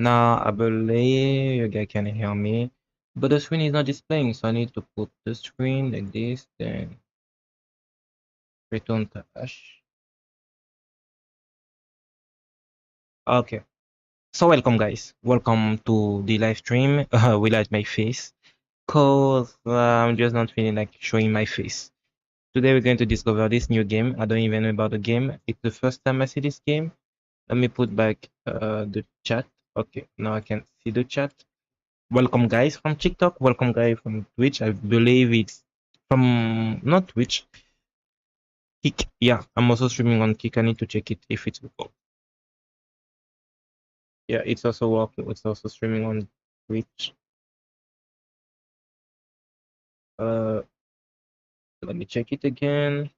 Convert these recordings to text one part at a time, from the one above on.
Now I believe you guys can hear me, but the screen is not displaying, so I need to put the screen like this, then return to hash. Okay, so welcome guys, welcome to the live stream without my face, cause I'm just not feeling like showing my face. Today we're going to discover this new game. I don't even know about the game. It's the first time I see this game. Let me put back the chat. Okay, now I can see the chat. Welcome guys from TikTok. Welcome guys from Twitch. I believe it's from not Twitch. Kick. Yeah, I'm also streaming on Kick. I need to check it if it's working. Yeah, it's also working. It's also streaming on Twitch. Uh, Let me check it again.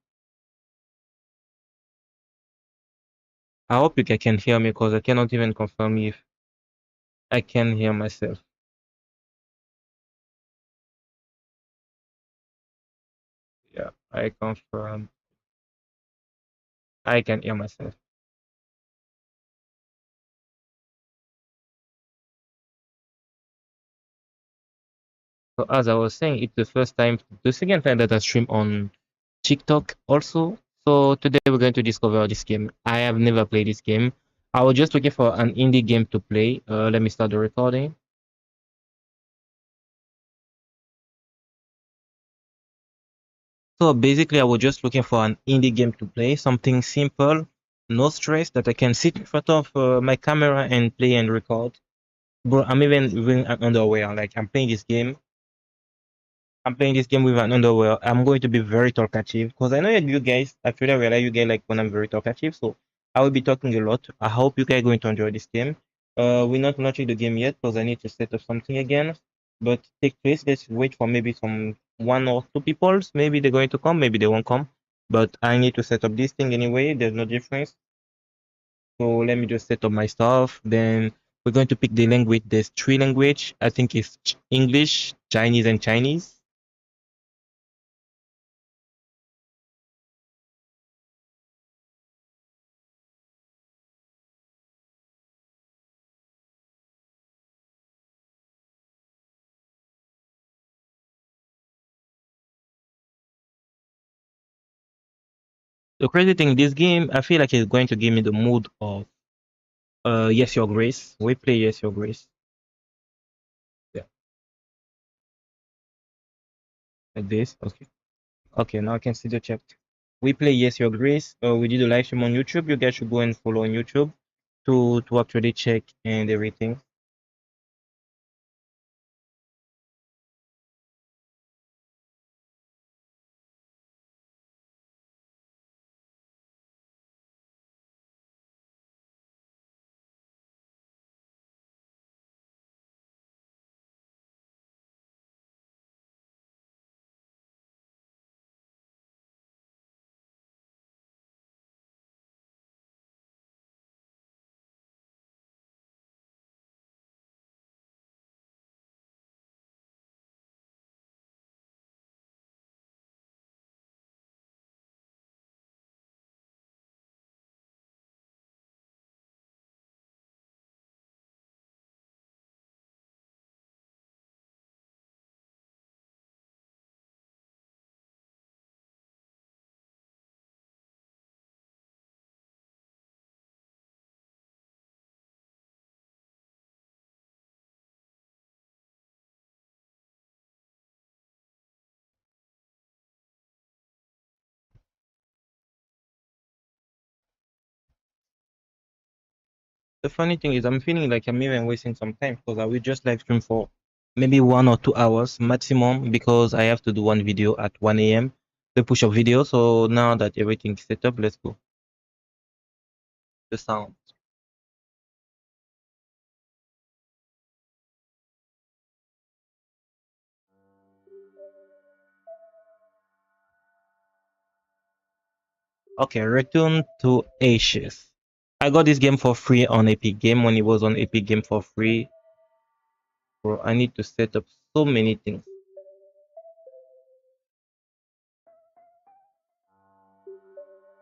I hope you guys can hear me because I cannot even confirm if I can hear myself. Yeah, I confirm. I can hear myself. So as I was saying, it's the second time that I stream on TikTok also. So today we're going to discover this game. I have never played this game. I was just looking for an indie game to play. Let me start the recording. So basically, I was just looking for an indie game to play, something simple, no stress, that I can sit in front of my camera and play and record. Bro, I'm even underwear. Like I'm playing this game with an underwear. I'm going to be very talkative because I know you guys. I feel I realize you guys like when I'm very talkative, so I will be talking a lot. I hope you guys are going to enjoy this game. We're not launching the game yet because I need to set up something again. But take place. Let's wait for maybe some one or two people. Maybe they're going to come. Maybe they won't come. But I need to set up this thing anyway. There's no difference. So let me just set up my stuff. Then we're going to pick the language. There's three language. I think it's English, Chinese, and Chinese. The crazy thing, this game, I feel like it's going to give me the mood of Yes Your Grace. We play Yes Your Grace. Yeah, like this. Okay. Okay, now I can see the chat. We play Yes Your Grace. We did a live stream on YouTube. You guys should go and follow on YouTube to actually check and everything. The funny thing is, I'm feeling like I'm even wasting some time because I will just live stream for maybe 1 or 2 hours maximum because I have to do one video at 1 a.m. the push up video. So now that everything's set up, let's go. The sound. Okay, return to Ashes. I got this game for free on Epic Game when it was on Epic Game for free. Bro, I need to set up so many things.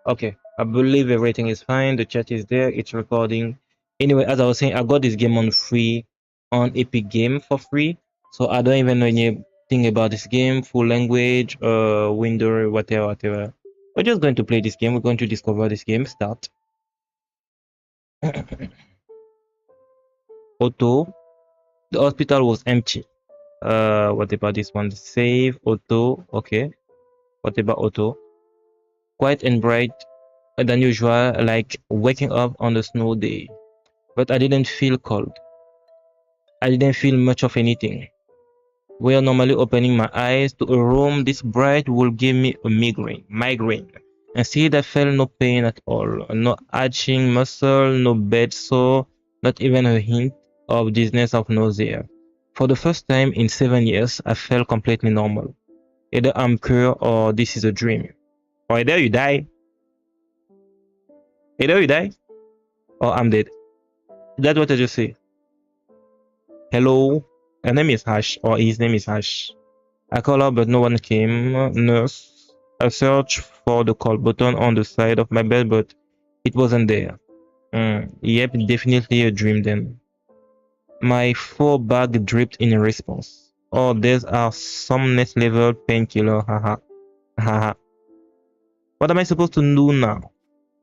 Okay, I believe everything is fine. The chat is there. It's recording. Anyway, as I was saying, I got this game on free on Epic Game for free. So I don't even know anything about this game, full language, window, whatever, whatever. We're just going to play this game. We're going to discover this game. Start. Auto. The hospital was empty. What about this one? Save, auto. Okay. What about auto? Quiet and bright than usual, like waking up on a snow day. But I didn't feel cold. I didn't feel much of anything. Where normally opening my eyes to a room this bright will give me a migraine. Instead, I felt no pain at all, no aching muscle, no bed sore, not even a hint of dizziness of nausea. For the first time in 7 years, I felt completely normal. Either I'm cured or this is a dream. Or either you die, either you die, or I'm dead. That's what I just say. Hello, her name is Ash, or his name is Ash. I called out, but no one came. Nurse. I searched for the call button on the side of my bed, but it wasn't there. Yep, definitely a dream then. My full bag dripped in response. Oh, these are some next level painkiller. Haha. Haha. What am I supposed to do now?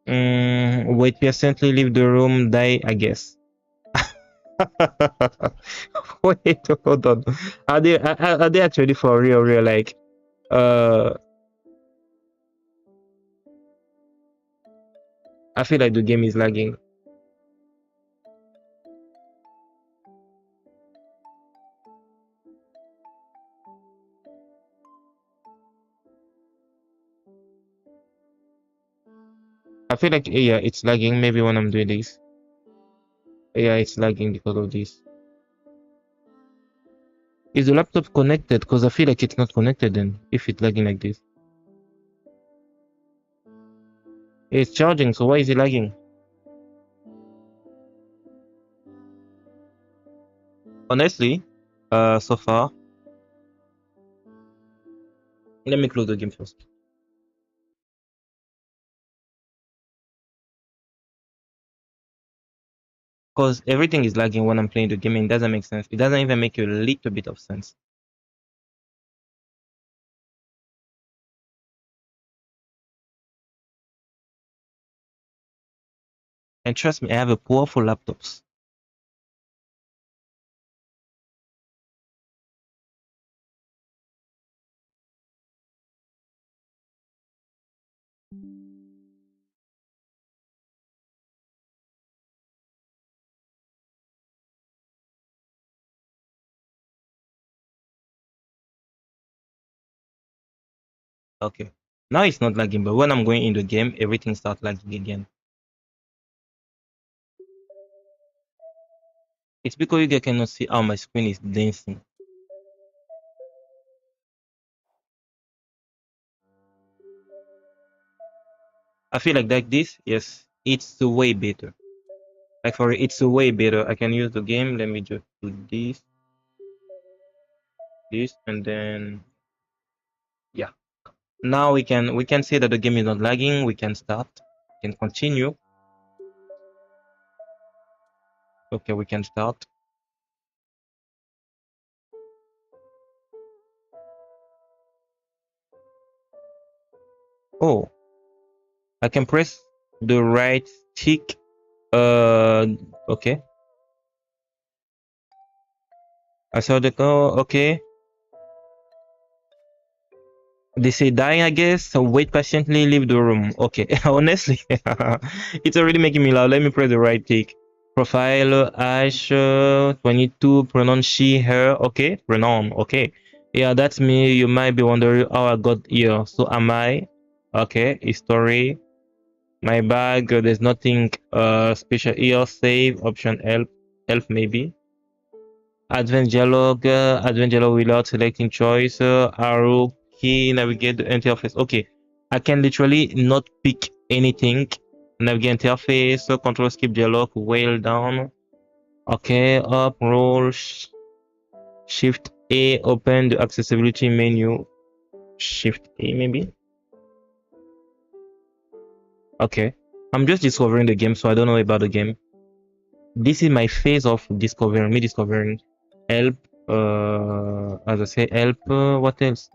Wait patiently, leave the room, die, I guess. Wait, hold on. Are they actually for real, like, uh, I feel like the game is lagging. I feel like, yeah, it's lagging maybe when I'm doing this. Yeah, it's lagging because of this. Is the laptop connected? Because I feel like it's not connected then, if it's lagging like this. It's charging, so why is it lagging? Honestly, so far, let me close the game first. Because everything is lagging when I'm playing the game and it doesn't make sense. It doesn't even make a little bit of sense. And trust me, I have a powerful laptops. Okay. Now it's not lagging, but when I'm going in the game, everything starts lagging again. It's because you guys cannot see how my screen is dancing. I feel like this, yes, it's way better. Like for it, it's way better. I can use the game. Let me just do this, and then yeah. Now we can say that the game is not lagging. We can start. We can continue. Okay, we can start. Oh, I can press the right stick. Okay. I saw the oh, okay. They say die, I guess. So wait patiently, leave the room. Okay, honestly, it's already making me laugh. Let me press the right click. Profile, Ash, 22, pronoun she, her. Okay, pronoun. Okay. Yeah, that's me. You might be wondering how I got here. So am I? Okay, history. My bag, there's nothing special here. Save, option help maybe. Advanced dialogue without selecting choice, arrow key, navigate the interface. Okay, I can literally not pick anything. Navigate interface, control skip dialogue, whale down. Okay, up, roll, shift A, open the accessibility menu. Shift A maybe. Okay, I'm just discovering the game, so I don't know about the game. This is my phase of discovering me discovering help. As I say, help. What else?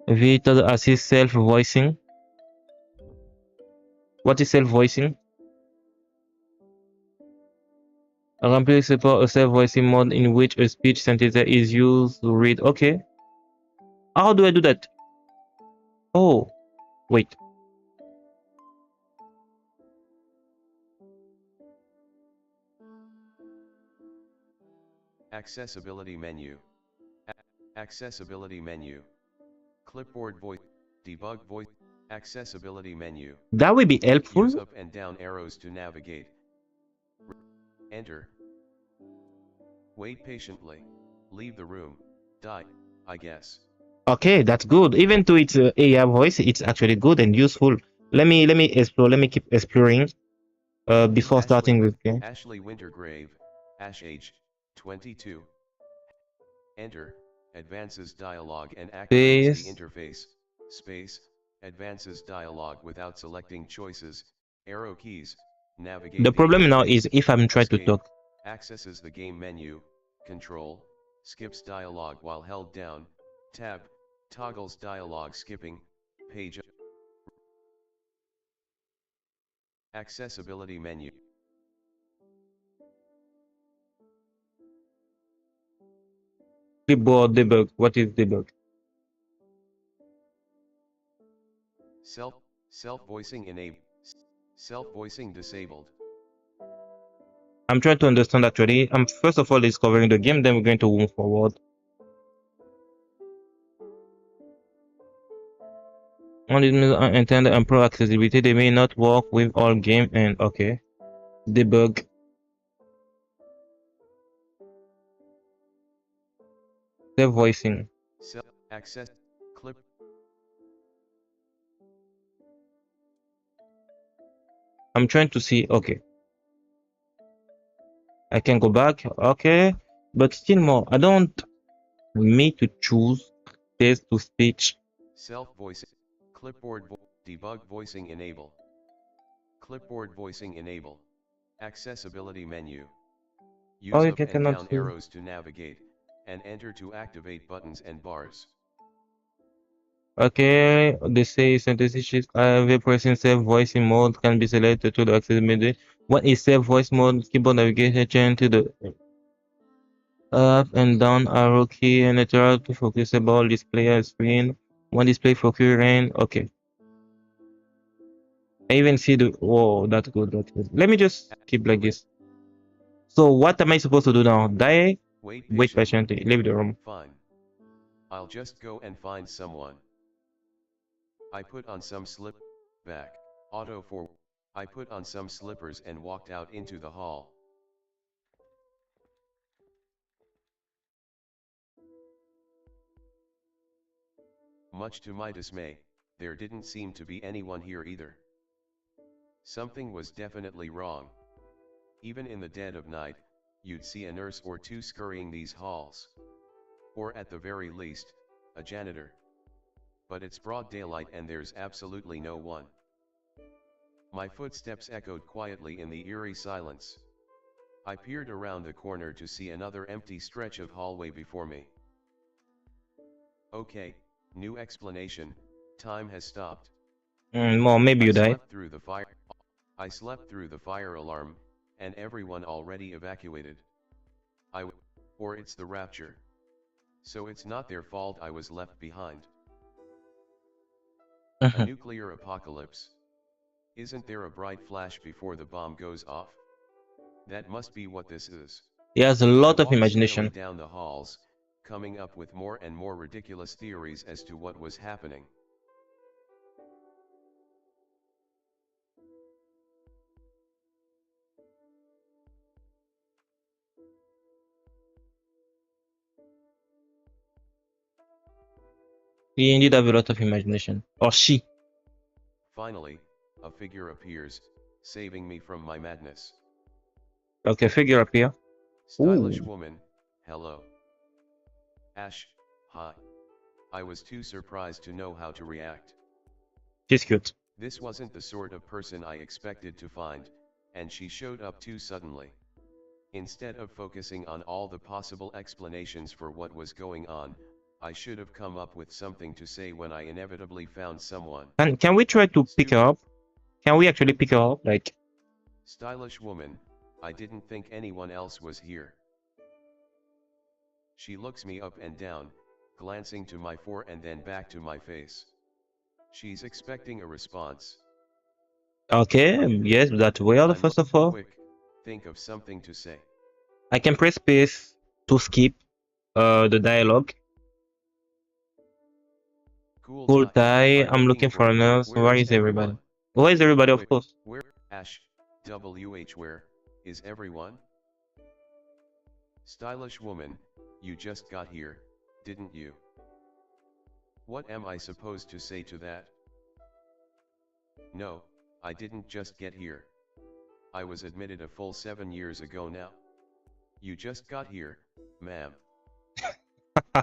Vital assist self voicing. What is self voicing? Replace support a self voicing mode in which a speech synthesizer is used to read. Okay. How do I do that? Oh, wait. Accessibility menu. Accessibility menu. Clipboard voice. Debug voice. Accessibility menu. That will be Use helpful. up and down arrows to navigate. Enter. Wait patiently. Leave the room. Die, I guess. Okay, that's good. Even to its AI voice, it's actually good and useful. Let me explore. Let me keep exploring. Before Ashley, starting with game. Ashley Wintergrave. Ash age. 22. Enter. Advances dialogue and activates the Space. interface. Space. Advances dialogue without selecting choices. Arrow keys. The Navigate the problem now interface. is if I'm trying to Escape. talk. Accesses the game menu. Control. Skips dialogue while held down. Tab. Toggles dialogue skipping. Page. Accessibility menu. Keyboard debug. What is debug? Self-voicing enabled. Self-voicing disabled. I'm trying to understand actually. I'm first of all discovering the game, then we're going to move forward. On this unintended and pro accessibility, they may not work with all game and okay. Debug. Self voicing. Self-access. Clip. I'm trying to see. Okay. I can go back. Okay. But still more. I don't need to choose text to speech. Self-voicing. Clipboard debug voicing enable. Clipboard voicing enable. Accessibility menu. Oh, Use you up and cannot down see. arrows to navigate, and enter to activate buttons and bars. Okay, they say synthesis every pressing self voicing mode can be selected to the accessibility. What is self voice mode? Keyboard navigation to the up and down arrow key and lateral to focus about display screen. One display focus and okay. I even see the oh that's good, that's good. Let me just keep like this. So what am I supposed to do now? Die? Wait Wait patiently. patiently. Leave the room. Fine. I'll just go and find someone. I put on some slip back. Auto for. I put on some slippers and walked out into the hall. Much to my dismay, there didn't seem to be anyone here either. Something was definitely wrong. Even in the dead of night, you'd see a nurse or two scurrying these halls. Or at the very least, a janitor. But it's broad daylight and there's absolutely no one. My footsteps echoed quietly in the eerie silence. I peered around the corner to see another empty stretch of hallway before me. Okay, new explanation, time has stopped. Or maybe I you die. slept through the fire. I slept through the fire alarm, and everyone already evacuated. Or it's the rapture. So it's not their fault I was left behind. A nuclear apocalypse. Isn't there a bright flash before the bomb goes off? That must be what this is. He has a I lot of walked steadily imagination. down the halls, coming up with more and more ridiculous theories as to what was happening. He indeed have a lot of imagination. Or she. Finally, a figure appears, saving me from my madness. Okay, figure up here. Stylish Ooh, woman, hello. Ash, hi. I was too surprised to know how to react. she's cute. This wasn't the sort of person I expected to find, and she showed up too suddenly. Instead of focusing on all the possible explanations for what was going on, I should have come up with something to say when I inevitably found someone. Can we try to pick her Stupid. up? Can we actually pick her up? Like, Stylish woman, I didn't think anyone else was here. She looks me up and down, glancing to my fore and then back to my face. She's expecting a response. okay, yes, that's weird, I'm first looking of all. quick, think of something to say. I can press space to skip the dialogue. Cool Cool tie. tie. I'm I'm looking looking for for, a nurse. where Where is is everybody? everyone? Where is everybody, of Quick, course? where, Ash, where, is everyone? Stylish woman, you just got here, didn't you? What am I supposed to say to that? No, I didn't just get here. I was admitted a full 7 years ago now. You just got here, ma'am.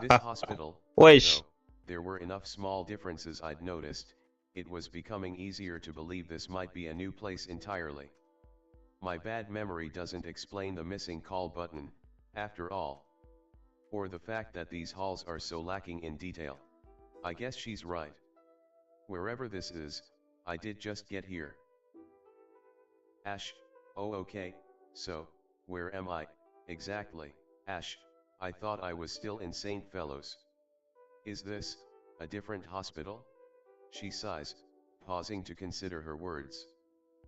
This hospital, Wesh. though, there were enough small differences I'd noticed, it was becoming easier to believe this might be a new place entirely. My bad memory doesn't explain the missing call button, after all. Or the fact that these halls are so lacking in detail. I guess she's right. Wherever this is, I did just get here. Ash, oh okay, so, where am I, exactly, Ash, I thought I was still in St. Fellows. Is this, a different hospital? She sighs, pausing to consider her words.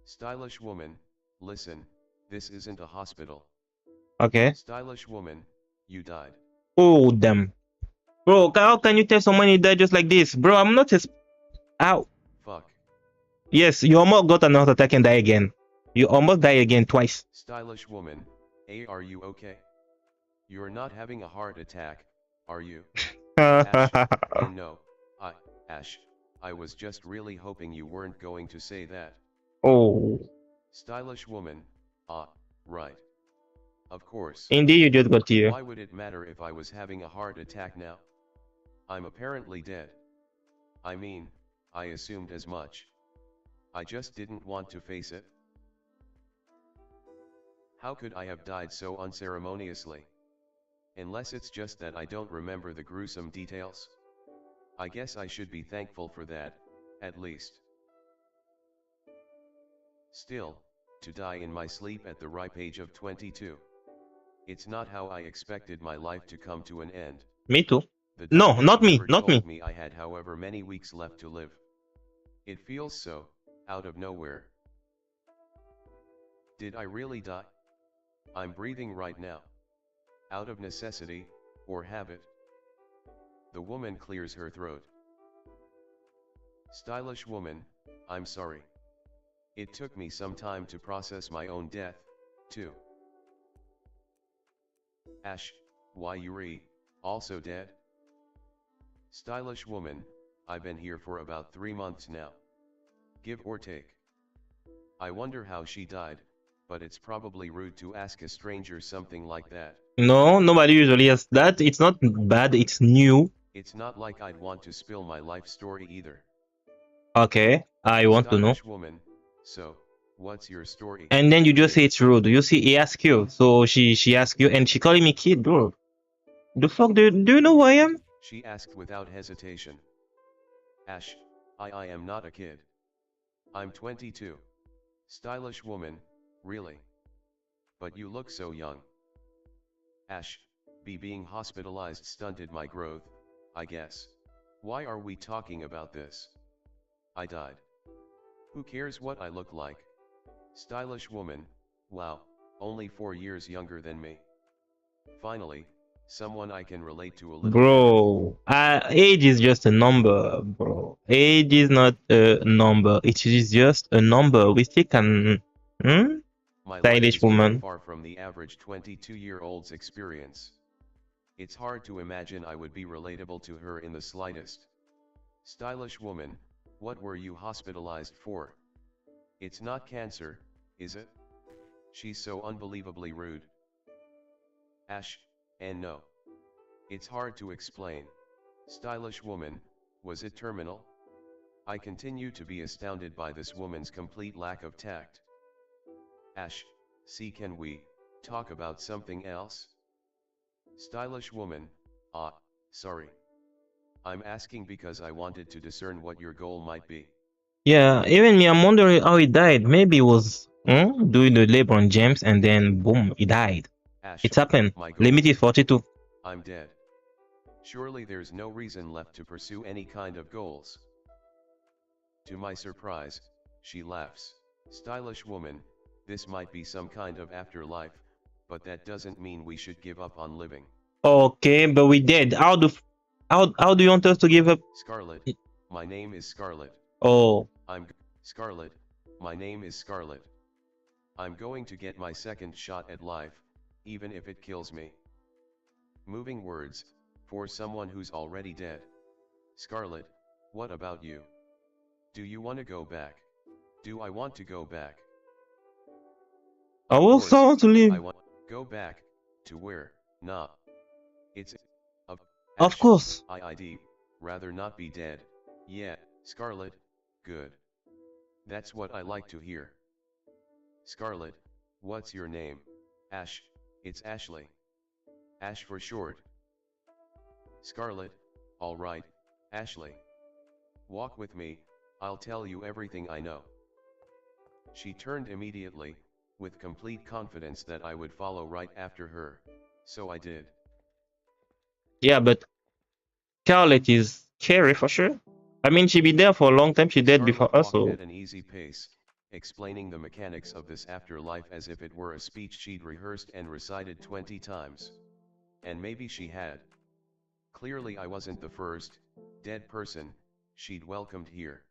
Stylish woman, listen, this isn't a hospital. Okay. Stylish woman, you died. Oh, damn. Bro, how can you tell someone he died just like this? Bro, I'm not as... Ow. Fuck. Yes, you almost got another attack and die again. You almost die again twice. Stylish woman, are you okay? You're not having a heart attack, are you? Ash, and no, Ash, I was just really hoping you weren't going to say that. Oh. Stylish woman, right. Of course. Indeed, you just got here. Why would it matter if I was having a heart attack now? I'm apparently dead. I mean, I assumed as much. I just didn't want to face it. How could I have died so unceremoniously? Unless it's just that I don't remember the gruesome details. I guess I should be thankful for that, at least. Still, to die in my sleep at the ripe age of 22. It's not how I expected my life to come to an end. Me too. The No, doctor not me, never not told me. me I had however many weeks left to live. It feels so, out of nowhere. Did I really die? I'm breathing right now. Out of necessity, or habit. The woman clears her throat. Stylish woman, I'm sorry. It took me some time to process my own death, too. Ash, why Yuri, also dead? Stylish woman, I've been here for about 3 months now. Give or take. I wonder how she died, but it's probably rude to ask a stranger something like that. No, nobody usually has that. It's not bad, it's new. It's not like I'd want to spill my life story either. Okay, I want to know. Stylish woman, so, what's your story? And then you just Kid. say it's rude. You see, he asked you. So she asked you, and she calling me kid, bro. The fuck, do you know who I am? She asked without hesitation. Ash, I am not a kid. I'm 22. Stylish woman, really? But you look so young. Ash, being hospitalized stunted my growth, I guess. Why are we talking about this? I died. Who cares what I look like? Stylish woman, wow, only 4 years younger than me. Finally, someone I can relate to a little better. Bro, age is just a number, bro. Age is not a number. It is just a number. We still can... Hmm? My life Stylish is very woman. far from the average 22-year-old's experience. It's hard to imagine I would be relatable to her in the slightest. Stylish woman, what were you hospitalized for? It's not cancer, is it? She's so unbelievably rude. Ash, and no. It's hard to explain. Stylish woman, was it terminal? I continue to be astounded by this woman's complete lack of tact. Ash, see, can we Talk about something else? Stylish woman, ah, sorry. I'm asking because I wanted to discern what your goal might be. Yeah, even me, I'm wondering how he died. Maybe he was doing the LeBron James and then boom, he died. Ash, It's happened. my goal. Limited 42. I'm dead. Surely there's no reason left to pursue any kind of goals. To my surprise, she laughs. Stylish woman, this might be some kind of afterlife, but that doesn't mean we should give up on living. Okay, but we dead. How do you want us to give up? Scarlet, my name is Scarlet. Oh, Scarlet, my name is Scarlet. I'm going to get my second shot at life, even if it kills me. Moving words, for someone who's already dead. Scarlet, what about you? Do you want to go back? Do I want to go back? I Of also course, want to I live. want go back to where? Nah. It's of Of Ash, course. IID, rather not be dead. Yeah, Scarlet, good. That's what I like to hear. Scarlet, what's your name? Ash, it's Ashley. Ash for short. Scarlet, alright, Ashley. Walk with me, I'll tell you everything I know. She turned immediately, with complete confidence that I would follow right after her. So I did. Yeah, but Scarlet is scary for sure. I mean, she been there for a long time. She dead Scarlet before us, walked so at an easy pace, explaining the mechanics of this afterlife as if it were a speech she'd rehearsed and recited 20 times. And maybe she had. Clearly I wasn't the first, dead person, she'd welcomed here.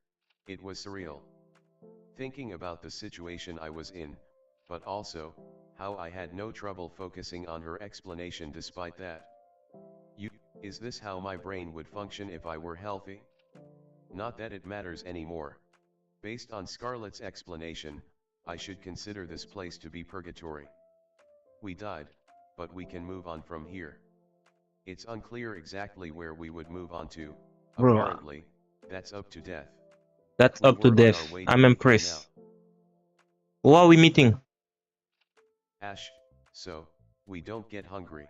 It was surreal. Thinking about the situation I was in, but also, how I had no trouble focusing on her explanation despite that. You, is this how my brain would function if I were healthy? Not that it matters anymore. Based on Scarlett's explanation, I should consider this place to be purgatory. We died, but we can move on from here. It's unclear exactly where we would move on to, bro, apparently, that's up to death. that's We up to were on our death. way to I'm meet you now. impressed. Who are we meeting? Ash, so, we don't get hungry.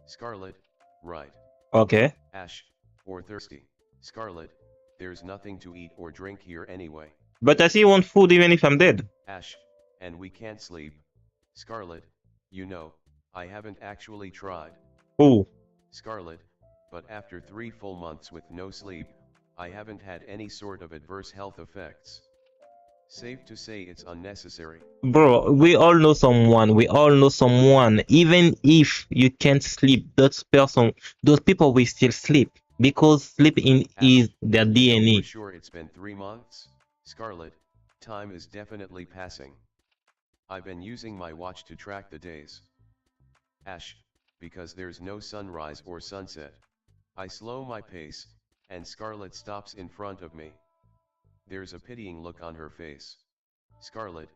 Scarlet, right. Okay. Ash, or thirsty. Scarlet, there's nothing to eat or drink here anyway. But I still want food even if I'm dead. Ash, and we can't sleep. Scarlet, you know, I haven't actually tried. Oh, Scarlet, but after 3 full months with no sleep, I haven't had any sort of adverse health effects. Safe to say it's unnecessary. bro, we all know someone. We all know someone. Even if you can't sleep, those people will still sleep because sleeping Ash, is their you know for DNA. sure it's been 3 months? Scarlet, time is definitely passing. I've been using my watch to track the days. Ash, because there's no sunrise or sunset. I slow my pace, and Scarlet stops in front of me. There's a pitying look on her face. Scarlet,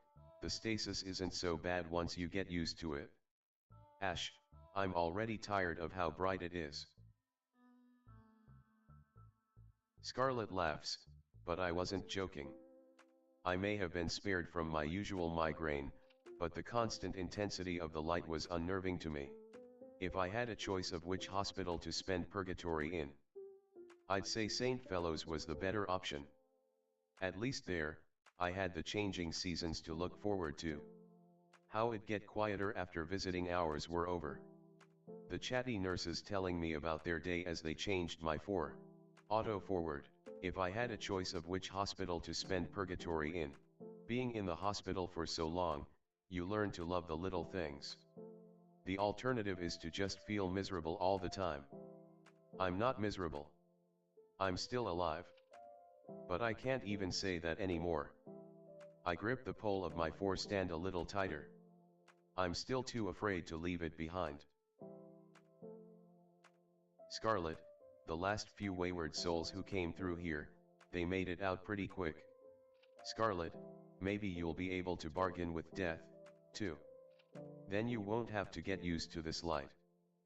the stasis isn't so bad once you get used to it. Ash, I'm already tired of how bright it is. Scarlet laughs, but I wasn't joking. I may have been spared from my usual migraine, but the constant intensity of the light was unnerving to me. If I had a choice of which hospital to spend purgatory in, I'd say St. Fellows was the better option. At least there, I had the changing seasons to look forward to. How it'd get quieter after visiting hours were over. The chatty nurses telling me about their day as they changed my auto forward. If I had a choice of which hospital to spend purgatory in, being in the hospital for so long, you learn to love the little things. The alternative is to just feel miserable all the time. I'm not miserable. I'm still alive. But I can't even say that anymore. I grip the pole of my stand a little tighter. I'm still too afraid to leave it behind. Scarlet, the last few wayward souls who came through here, they made it out pretty quick. Scarlet, maybe you'll be able to bargain with death, too. Then you won't have to get used to this light.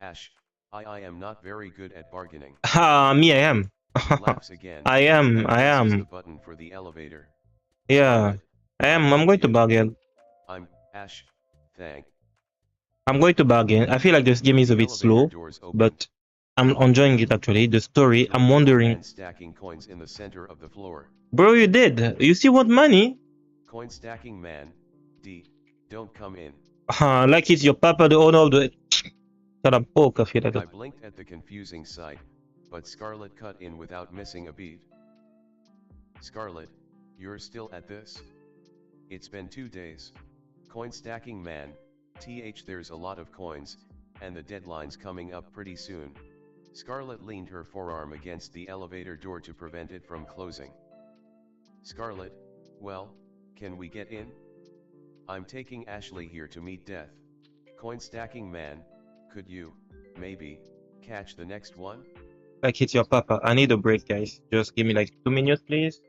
Ash, I am not very good at bargaining. Ah, me, I am. She laughs again, I am. and I presses the am. button for the elevator. Yeah, Scarlet, I I'll am. I'm help going to you. bargain. I'm, Ash, thank I'm going to bargain. I feel like this game is The a bit elevator slow, doors opened. but I'm enjoying it actually. The story, I'm A wondering. man stacking coins in the center of the floor. Bro, you did. You still want money? Coin stacking man. D. Don't come in. Like it's your papa, the owner of the. Shut up, poke, I feel like I that. blinked at the confusing sight, but Scarlet cut in without missing a beat. Scarlet, you're still at this? It's been 2 days. Coin stacking man, there's a lot of coins, and the deadline's coming up pretty soon. Scarlet leaned her forearm against the elevator door to prevent it from closing. Scarlet, well, can we get in? I'm taking Ashley here to meet death. Coin stacking man, could you, maybe, catch the next one? Like it's your papa. I need a break, guys. Just give me like 2 minutes, please.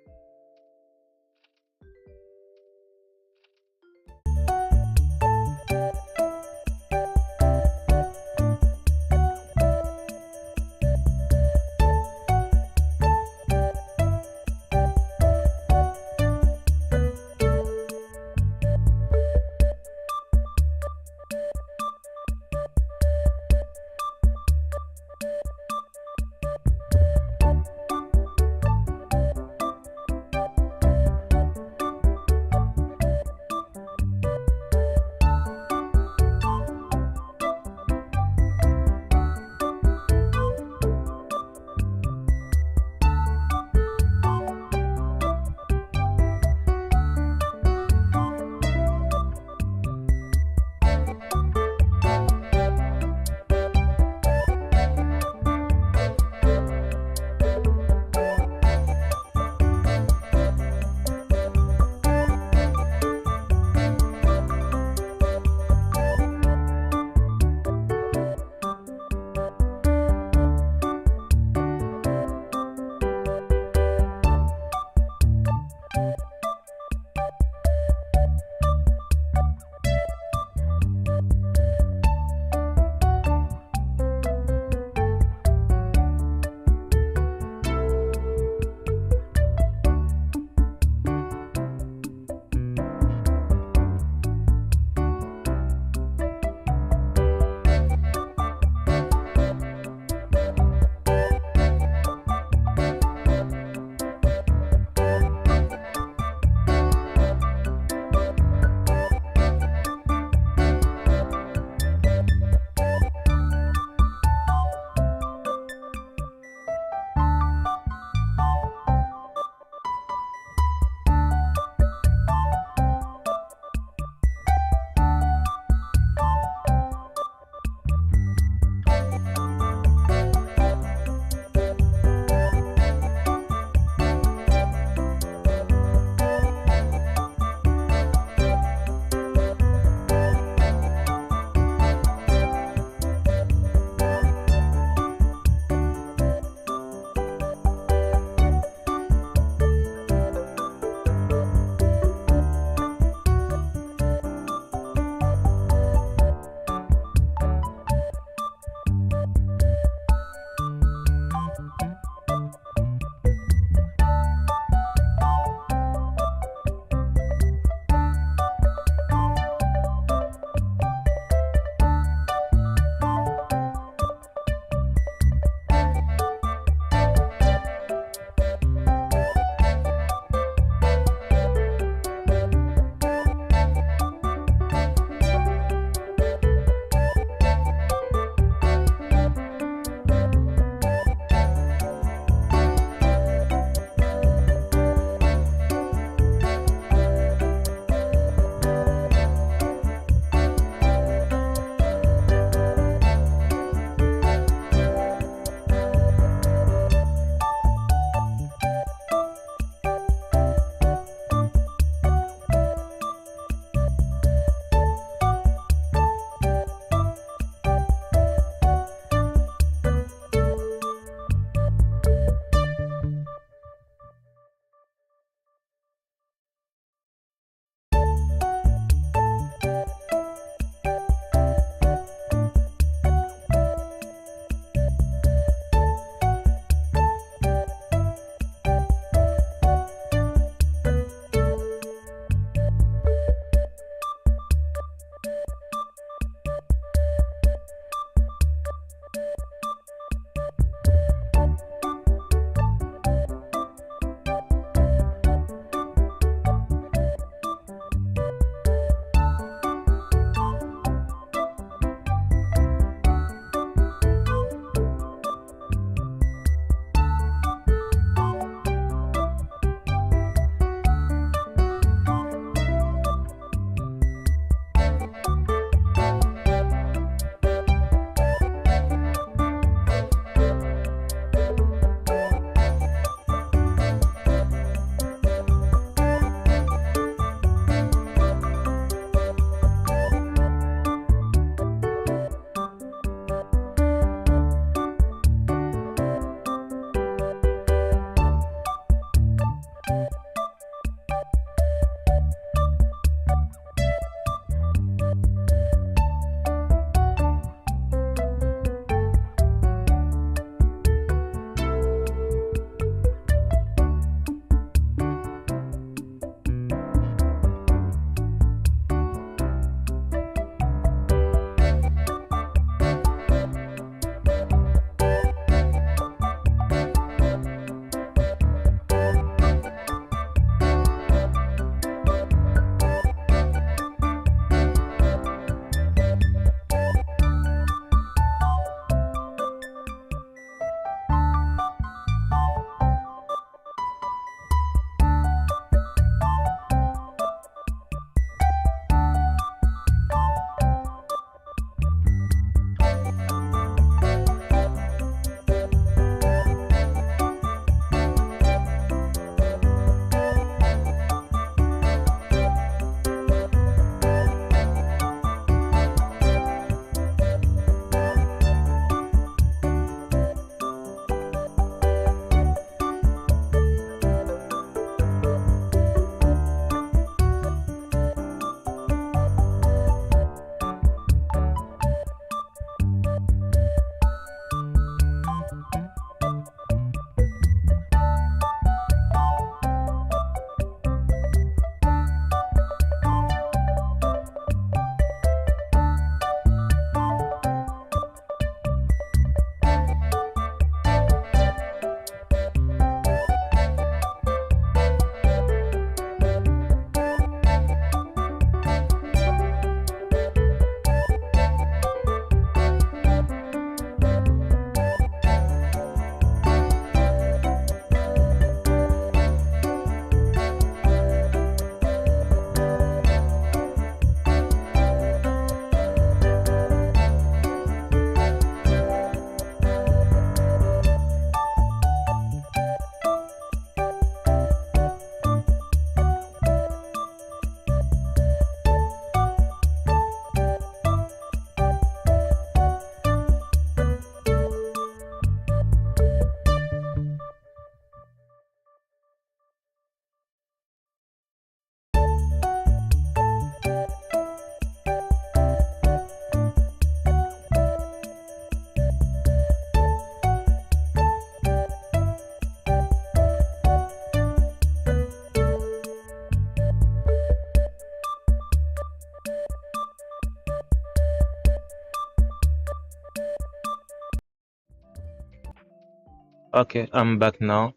Okay, I'm back now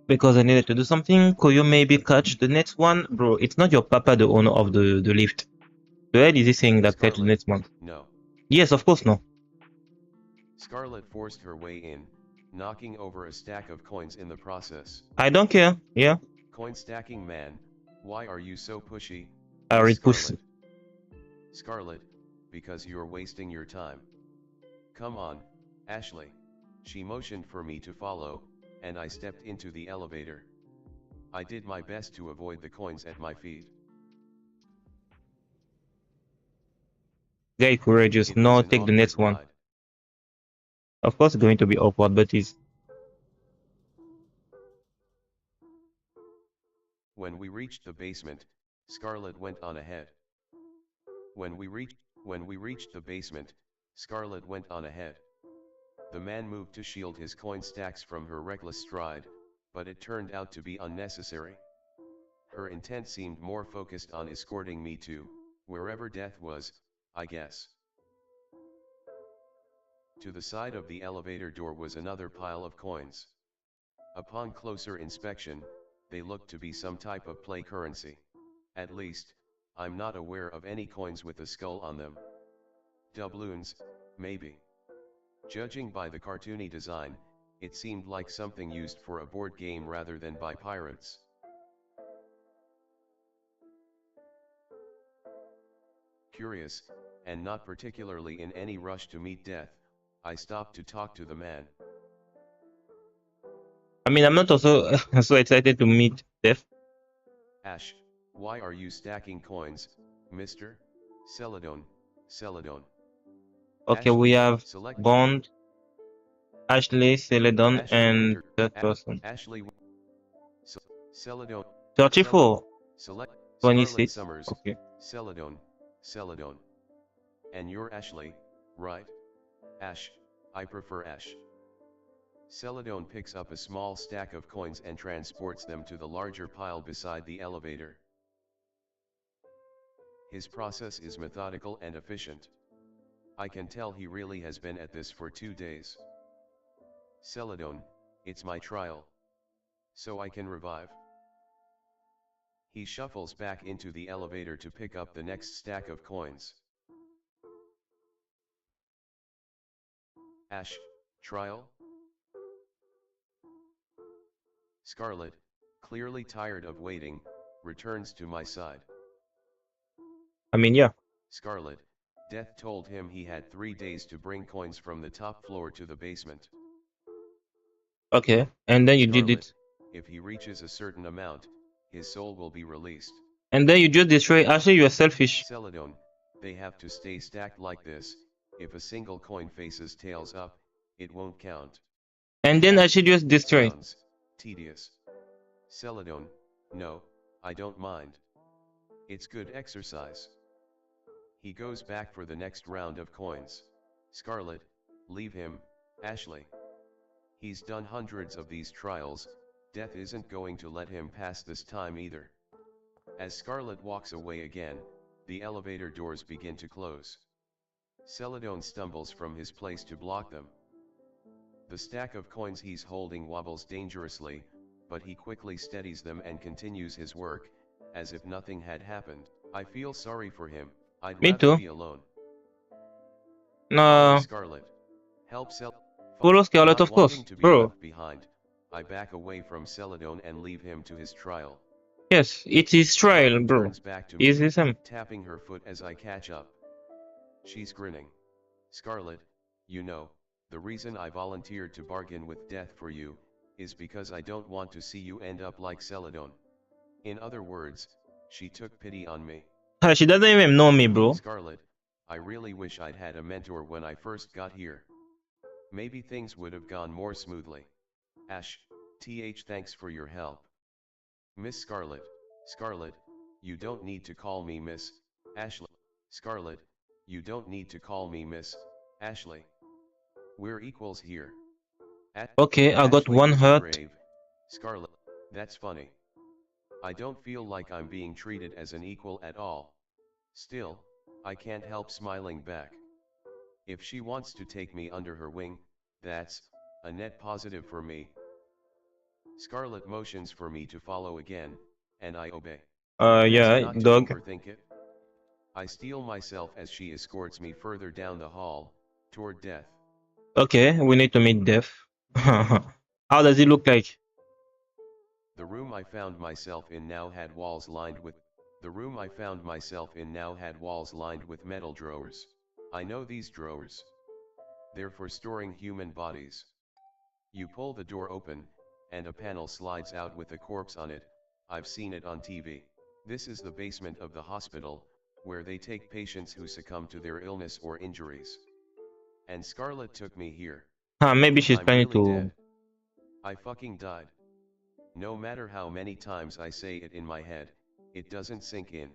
because I needed to do something. Could you maybe catch the next one? Bro, it's not your papa, the owner of the lift. The hell is he saying that catch the Scarlet, next one? no. Yes, of course, no. Scarlet forced her way in, knocking over a stack of coins in the process. I don't care. Yeah, Coin stacking man, why are you so pushy, I Miss read pussy. Scarlet? Scarlet, because you're wasting your time. Come on, Ashley. She motioned for me to follow, and I stepped into the elevator. I did my best to avoid the coins at my feet. Very courageous. It was No, an take the awkward next one. ride. Of course, it's going to be awkward, but it's When we reached the basement, Scarlet went on ahead. When we reached the basement, Scarlet went on ahead. The man moved to shield his coin stacks from her reckless stride, but it turned out to be unnecessary. Her intent seemed more focused on escorting me to wherever death was, I guess. To the side of the elevator door was another pile of coins. Upon closer inspection, they looked to be some type of play currency. At least, I'm not aware of any coins with a skull on them. Doubloons, maybe. Judging by the cartoony design, it seemed like something used for a board game rather than by pirates. Curious, and not particularly in any rush to meet death, I stopped to talk to the man. I mean, I'm not also so excited to meet Death. Ash, why are you stacking coins, Mr. Celadon, Celadon? Okay, we Ashley, have select Bond, Ashley, Celadon, Ashley and Winter, that person. Ashley. Celadon, Cel, 34, Select, Scarlet 26. Summers, Okay. Celadon, Celadon. And you're Ashley, right? Ash, I prefer Ash. Celadon picks up a small stack of coins and transports them to the larger pile beside the elevator. His process is methodical and efficient. I can tell he really has been at this for 2 days. Celadon, it's my trial. So I can revive. He shuffles back into the elevator to pick up the next stack of coins. Ash, trial? Scarlet, clearly tired of waiting, returns to my side. I mean, yeah. Scarlet, Death told him he had 3 days to bring coins from the top floor to the basement. Okay. And then you did Scarlet, it. if he reaches a certain amount, his soul will be released. And then you just destroy. Actually, you're selfish. Celadon, they have to stay stacked like this. If a single coin faces tails up, it won't count. And then Ash, actually just destroy. sounds tedious. Celadon, no, I don't mind. It's good exercise. He goes back for the next round of coins. Scarlet, leave him, Ashley. He's done hundreds of these trials, Death isn't going to let him pass this time either. As Scarlet walks away again, the elevator doors begin to close. Celadon stumbles from his place to block them. The stack of coins he's holding wobbles dangerously, but he quickly steadies them and continues his work, as if nothing had happened. I feel sorry for him, I'd Me rather too. be alone. Follow No. Scarlet. Help Follow Scarlet, Not of wanting course. to be Bro. left behind, I back away from Celadon and leave him to his trial. Yes, it is trial, Scarlet bro. turns back to Is me, this him? tapping her foot as I catch up. She's grinning. Scarlet, you know, the reason I volunteered to bargain with Death for you, is because I don't want to see you end up like Celadon. In other words, she took pity on me. She doesn't even know me, bro. Scarlet, I really wish I'd had a mentor when I first got here. Maybe things would have gone more smoothly. Ash, thanks for your help. Miss Scarlet, Scarlet, you don't need to call me Miss Ashley. Scarlet, you don't need to call me Miss Ashley. We're equals here. Okay, I got Ashley one looks hurt. grave. Scarlet, that's funny. I don't feel like I'm being treated as an equal at all. Still, I can't help smiling back. If she wants to take me under her wing, that's a net positive for me. Scarlet motions for me to follow again, and I obey. Best Yeah, not to dog. overthink it. I steel myself as she escorts me further down the hall, toward Death. Okay, we need to meet Death. How does he look like? The room I found myself in now had walls lined with metal drawers. I know these drawers. They're for storing human bodies. You pull the door open, and a panel slides out with a corpse on it. I've seen it on TV. This is the basement of the hospital, where they take patients who succumb to their illness or injuries. And Scarlet took me here. Maybe she's I'm planning really to. dead. I fucking died. No matter how many times I say it in my head, it doesn't sink in.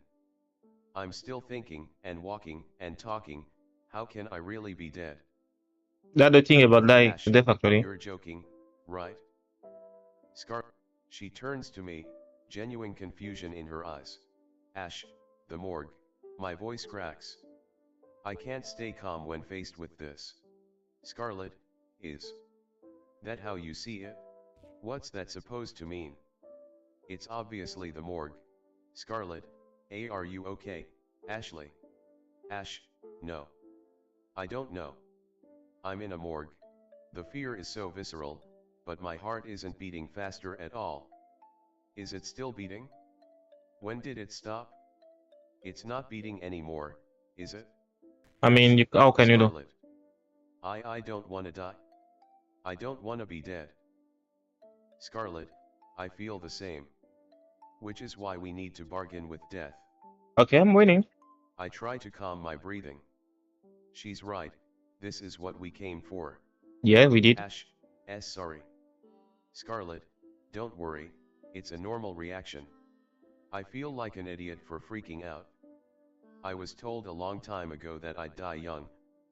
I'm still thinking, and walking, and talking, how can I really be dead? That's the thing about like Ash, Death actually. you're joking, right? Scar. She turns to me, genuine confusion in her eyes. Ash, the morgue. My voice cracks. I can't stay calm when faced with this. Scarlet, is that how you see it? What's that supposed to mean? It's obviously the morgue. Scarlet, are you okay, Ashley? Ash, no. I don't know. I'm in a morgue. The fear is so visceral, but my heart isn't beating faster at all. Is it still beating? When did it stop? It's not beating anymore, is it? I mean, Ash, how can you know? Scarlet. I don't wanna die. I don't wanna be dead. Scarlet, I feel the same. Which is why we need to bargain with Death. Okay, I'm waiting. I try to calm my breathing. She's right, this is what we came for. Yeah, we did. Ash, sorry. Scarlet, don't worry, It's a normal reaction. I feel like an idiot for freaking out. I was told a long time ago that I'd die young,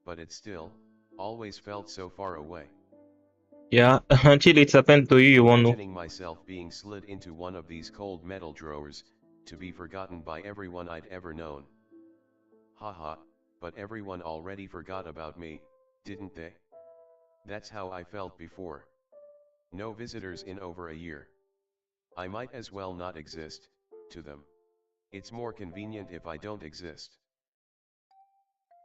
but it still, always felt so far away. Yeah, until it's happened to you, you won't know. Imagining myself being slid into one of these cold metal drawers, to be forgotten by everyone I'd ever known. Haha, but everyone already forgot about me, didn't they? That's how I felt before. No visitors in over a year. I might as well not exist, to them. It's more convenient if I don't exist.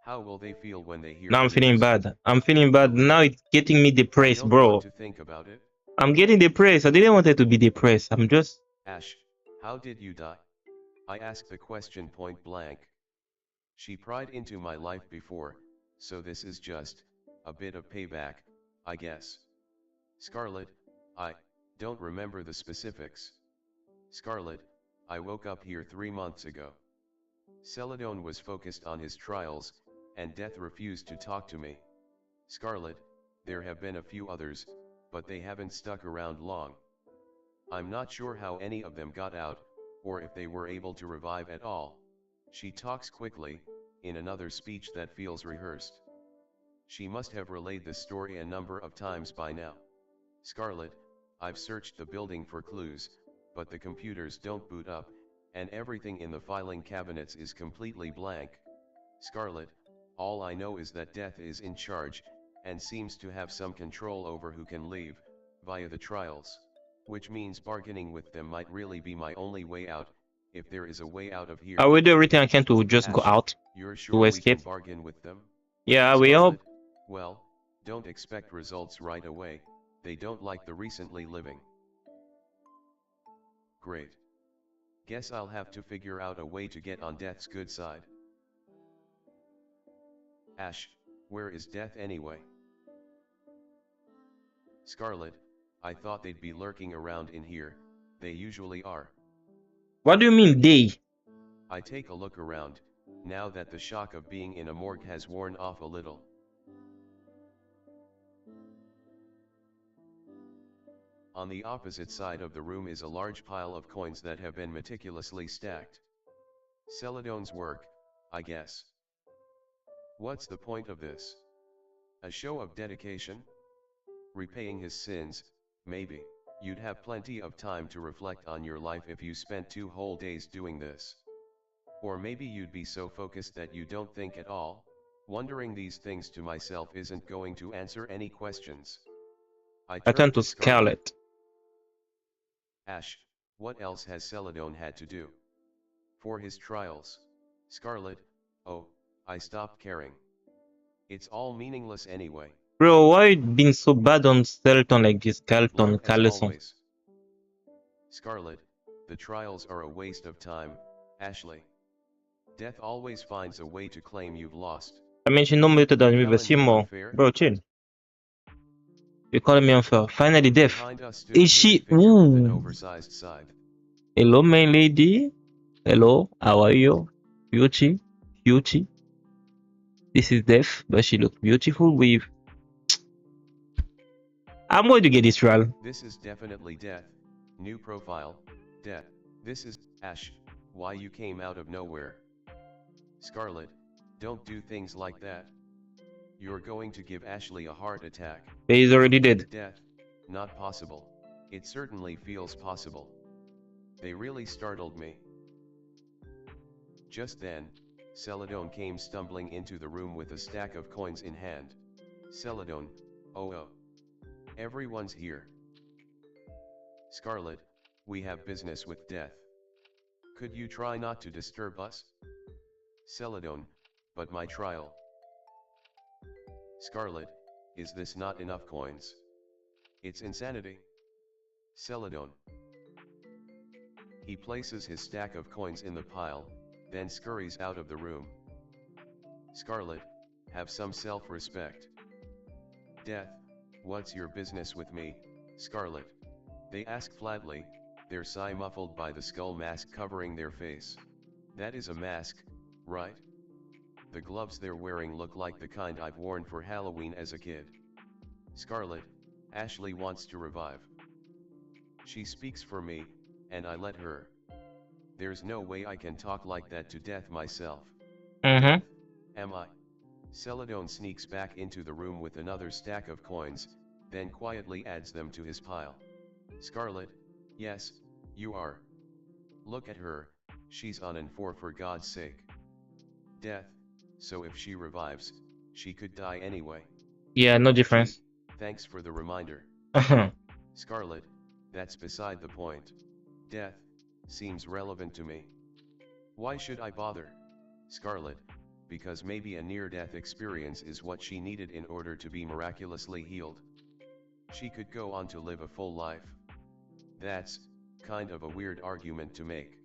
How will they feel when they hear Now the I'm feeling news? bad. I'm feeling bad. Now it's getting me I depressed, don't want bro. to think about it. I'm getting depressed. I didn't want it to be depressed. I'm just. Ash, how did you die? I asked the question point blank. She pried into my life before, so this is just a bit of payback, I guess. Scarlet, I don't remember the specifics. Scarlet, I woke up here 3 months ago. Celadon was focused on his trials, and Death refused to talk to me. Scarlet, there have been a few others, but they haven't stuck around long. I'm not sure how any of them got out, or if they were able to revive at all. She talks quickly, in another speech that feels rehearsed. She must have relayed this story a number of times by now. Scarlet, I've searched the building for clues, but the computers don't boot up, and everything in the filing cabinets is completely blank. Scarlet, all I know is that Death is in charge, and seems to have some control over who can leave, via the trials. Which means bargaining with them might really be my only way out, if there is a way out of I here. will do everything I can to just go Ash, out, you're to sure we can escape. bargain with them? Yeah, we hope. Scarlet, well, don't expect results right away, they don't like the recently living. Great. Guess I'll have to figure out a way to get on Death's good side. Ash, where is Death anyway? Scarlet, I thought they'd be lurking around in here, they usually are. What do you mean, they? I take a look around, now that the shock of being in a morgue has worn off a little. On the opposite side of the room is a large pile of coins that have been meticulously stacked. Celadon's work, I guess. What's the point of this? A show of dedication? Repaying his sins, maybe. You'd have plenty of time to reflect on your life if you spent 2 whole days doing this. Or maybe you'd be so focused that you don't think at all. Wondering these things to myself isn't going to answer any questions. I I turn turned to to Scarlet. Scarlet. Ash, what else has Celadon had to do? For his trials. Scarlet, oh, I stopped caring. It's all meaningless anyway. Bro, why you being so bad on Skeleton like this? Skeleton, Love as Carlson. always. Scarlet, the trials are a waste of time, Ashley. Death always finds a way to claim you've lost. I mean, she no better than me, but see Challenging more. unfair? Bro, chill. You're calling me unfair. Finally, deaf. Behind us stood a Is hooded she? figure with an Ooh. oversized scythe. Hello, main lady. Hello, how are you? Beauty, beauty. This is deaf, but she looks beautiful with. I'm going to get this right. This is definitely Death. New profile, Death. This is Ash. Why you came out of nowhere? Scarlet, don't do things like that. You're going to give Ashley a heart attack. He's already dead. Death, not possible. It certainly feels possible. They really startled me. Just then, Celadon came stumbling into the room with a stack of coins in hand. Celadon, oh. Everyone's here. Scarlet, we have business with Death. Could you try not to disturb us? Celadon, but my trial. Scarlet, is this not enough coins? It's insanity. Celadon. He places his stack of coins in the pile, then scurries out of the room. Scarlet, have some self-respect. Death, what's your business with me, Scarlet? They ask flatly, their sigh muffled by the skull mask covering their face. That is a mask, right? The gloves they're wearing look like the kind I've worn for Halloween as a kid. Scarlet, Ashley wants to revive. She speaks for me, and I let her. There's no way I can talk like that to Death myself. Mm-hmm. Death, am I? Celadon sneaks back into the room with another stack of coins, then quietly adds them to his pile. Scarlet, yes, you are. Look at her, she's on and for God's sake. Death, so if she revives, she could die anyway. Yeah, no Gee, difference. thanks for the reminder. Scarlet, that's beside the point. Death, seems relevant to me. Why should I bother? Scarlet, because maybe a near-death experience is what she needed in order to be miraculously healed. She could go on to live a full life. That's kind of a weird argument to make.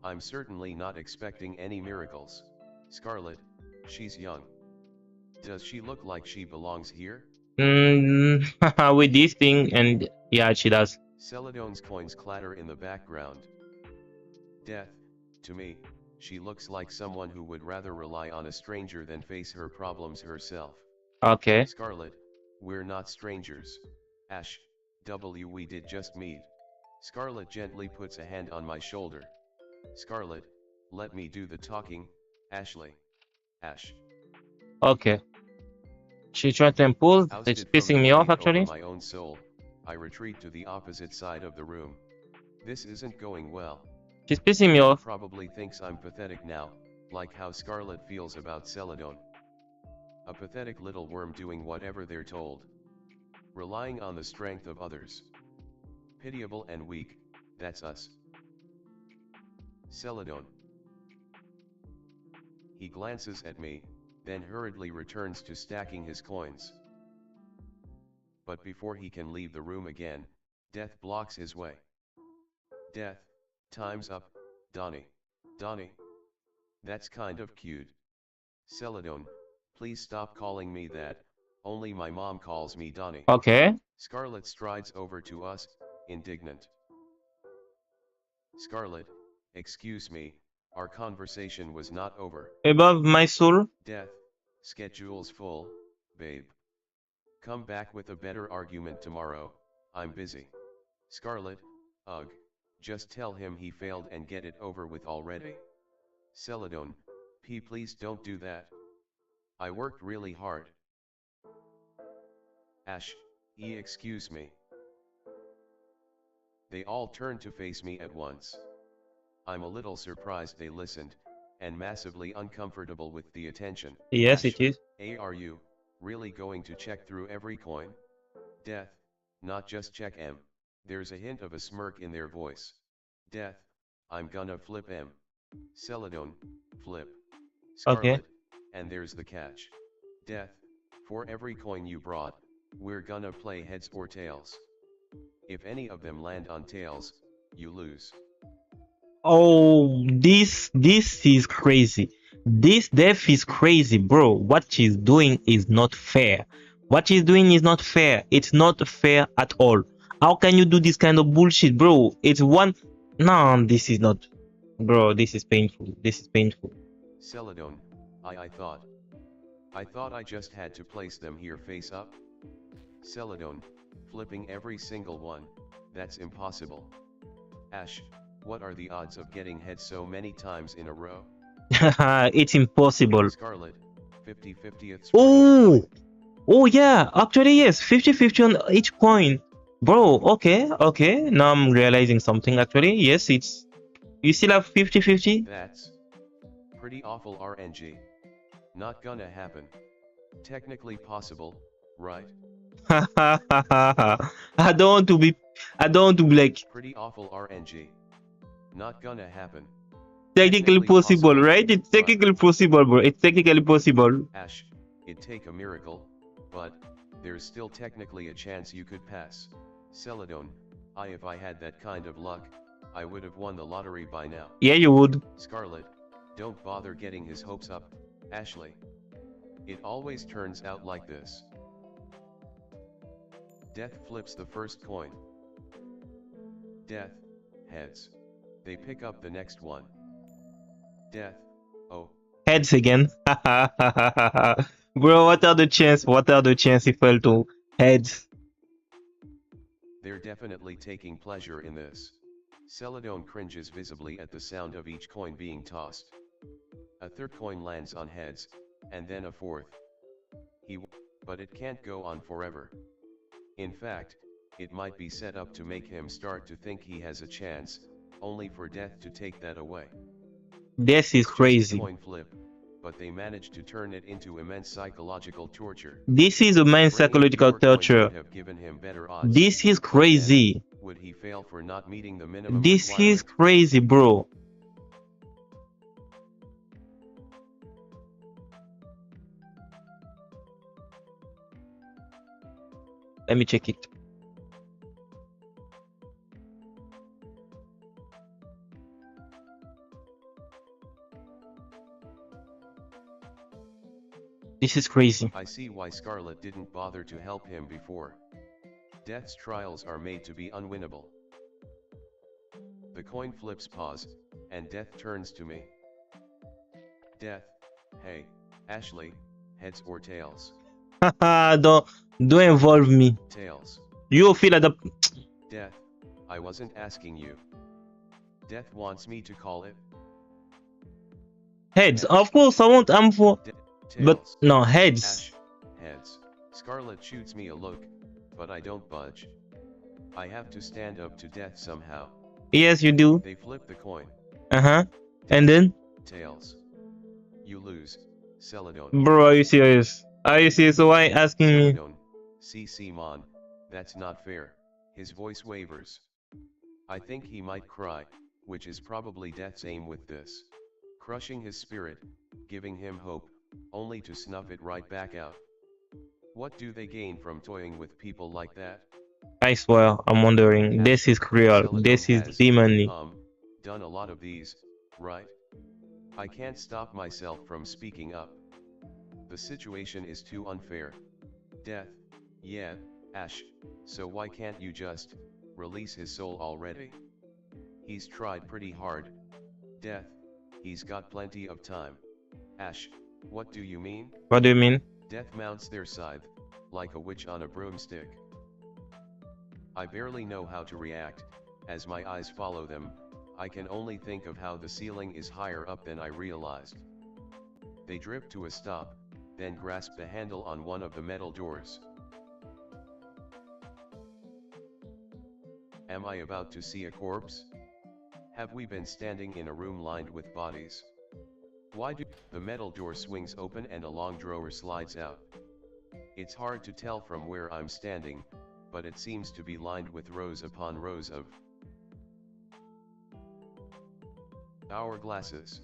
I'm certainly not expecting any miracles. Scarlet, she's young. Does she look like she belongs here? With this thing, and yeah, she does. Celadon's coins clatter in the background. Death, to me, she looks like someone who would rather rely on a stranger than face her problems herself. Okay. Scarlet, we're not strangers. Ash, we did just meet. Scarlet gently puts a hand on my shoulder. Scarlet, let me do the talking, Ashley. Ash. Okay. She tried to impose. It's Ousted from the pissing me off debate over actually. my own soul, I retreat to the opposite side of the room. This isn't going well. She's pissing me Death off. probably thinks I'm pathetic now, like how Scarlet feels about Celadon. A pathetic little worm doing whatever they're told. Relying on the strength of others. Pitiable and weak, that's us. Celadon. He glances at me, then hurriedly returns to stacking his coins. But before he can leave the room again, Death blocks his way. Death, time's up, Donnie. Donnie. That's kind of cute. Celadon, please stop calling me that, only my mom calls me Donnie. Okay. Scarlet strides over to us, indignant. Scarlet, excuse me, our conversation was not over. Above my soul. Death, schedule's full, babe. Come back with a better argument tomorrow, I'm busy. Scarlet, ugh, just tell him he failed and get it over with already. Celadon, please don't do that. I worked really hard. Ash, excuse me. They all turned to face me at once. I'm a little surprised they listened, and massively uncomfortable with the attention. Yes, Ash, it is. are you really going to check through every coin? Death, not just check M. There's a hint of a smirk in their voice. Death, I'm gonna flip M. Celadon, flip. Okay. Scarlet, and there's the catch. Death, for every coin you brought, we're gonna play heads or tails. If any of them land on tails, you lose. Oh, this is crazy. This death is crazy, bro. What she's doing is not fair. What she's doing is not fair. It's not fair at all. How can you do this kind of bullshit, bro? It's one. No, this is not. Bro, this is painful. This is painful. Celadon, I thought. I thought I just had to place them here face up. Celadon, flipping every single one, that's impossible. Ash, what are the odds of getting head so many times in a row? It's impossible. Scarlet, 50/50th. Oh, oh yeah. Actually, yes. 50/50 on each coin, bro. Okay, okay. Now I'm realizing something. Actually, yes. It's you still have 50/50. That's pretty awful RNG. Not gonna happen. Technically possible, right? I don't want to be. I don't want to be like Pretty awful RNG. Not gonna happen. technically possible, right? It's technically possible, bro. It's technically possible. Ash, it'd take a miracle, but there's still technically a chance you could pass. Celadon, if I had that kind of luck, I would have won the lottery by now. Yeah, you would. Scarlet, don't bother getting his hopes up, Ashley. It always turns out like this. Death flips the first coin. Death, heads. They pick up the next one. Death, oh. Heads again. Bro, what are the chance? What are the chance he fell to heads? They're definitely taking pleasure in this. Celadon cringes visibly at the sound of each coin being tossed. A third coin lands on heads, and then a fourth. But it can't go on forever. In fact, it might be set up to make him start to think he has a chance, only for death to take that away. This is It's just a crazy. coin flip, but they managed to turn it into immense psychological torture. This is a man Bringing psychological fewer coins torture. would have given him better odds. This is But then, crazy. would he fail for not meeting the minimum This is requirement? crazy, bro. Let me check it. This is crazy. I see why Scarlet didn't bother to help him before. Death's trials are made to be unwinnable. The coin flips pause, and Death turns to me. Death, hey, Ashley, heads or tails? Haha, don't involve me. Tails. You feel like the Death, I wasn't asking you. Death wants me to call it heads. Of course, I want. I'm for, but tails. no heads. Ash, heads. Scarlet shoots me a look, but I don't budge. I have to stand up to Death somehow. Yes, you do. They flip the coin. And then, Tails. You lose, Celadon. bro, are you serious? Are you serious? So why asking me? Celadon, CC Mon, that's not fair. His voice wavers. I think he might cry, which is probably Death's aim with this. Crushing his spirit, giving him hope, only to snuff it right back out. What do they gain from toying with people like that? I swear, I'm wondering. This is cruel. Celadon This is has, demonly. done a lot of these, right? I can't stop myself from speaking up. The situation is too unfair. Death, yeah, Ash, so why can't you just release his soul already? He's tried pretty hard. Death, he's got plenty of time. Ash, what do you mean? What do you mean? Death mounts their scythe, like a witch on a broomstick. I barely know how to react, as my eyes follow them. I can only think of how the ceiling is higher up than I realized. They drip to a stop, then grasp the handle on one of the metal doors. Am I about to see a corpse? Have we been standing in a room lined with bodies? Why do the metal door swings open and a long drawer slides out? It's hard to tell from where I'm standing, but it seems to be lined with rows upon rows of hourglasses.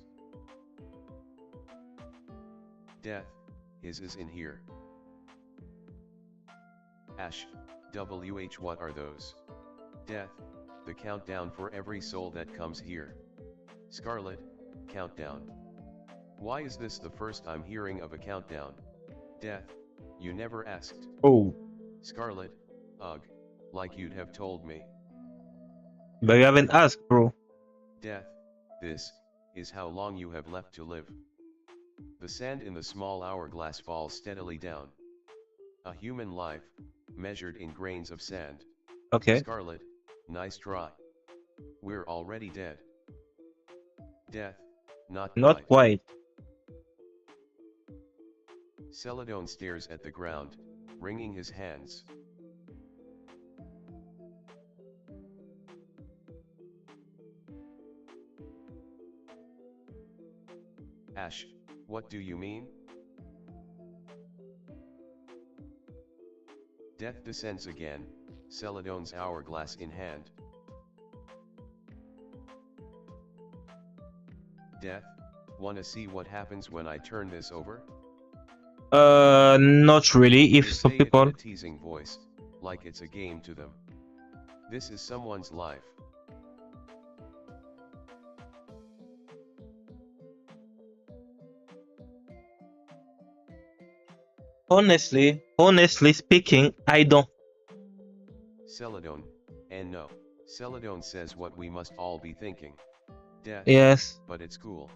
Death, his is in here. Ash, WH, what are those? Death, the countdown for every soul that comes here. Scarlet, countdown. Why is this the first I'm hearing of a countdown? Death, you never asked. Oh, Scarlet, ugh, like you'd have told me. but you haven't asked, bro. Death, this is how long you have left to live. The sand in the small hourglass falls steadily down. A human life, measured in grains of sand. Okay. Scarlet, nice try. We're already dead. Death, not Not quite. quite. Celadon stares at the ground, wringing his hands. Ash, what do you mean? Death descends again, Celadon's hourglass in hand. Death, wanna see what happens when I turn this over? Not really. If They some say it in people. a teasing voice, like it's a game to them. This is someone's life. Honestly speaking, I don't. Celadon, and no, Celadon says what we must all be thinking. Death, Yes. but it's cool.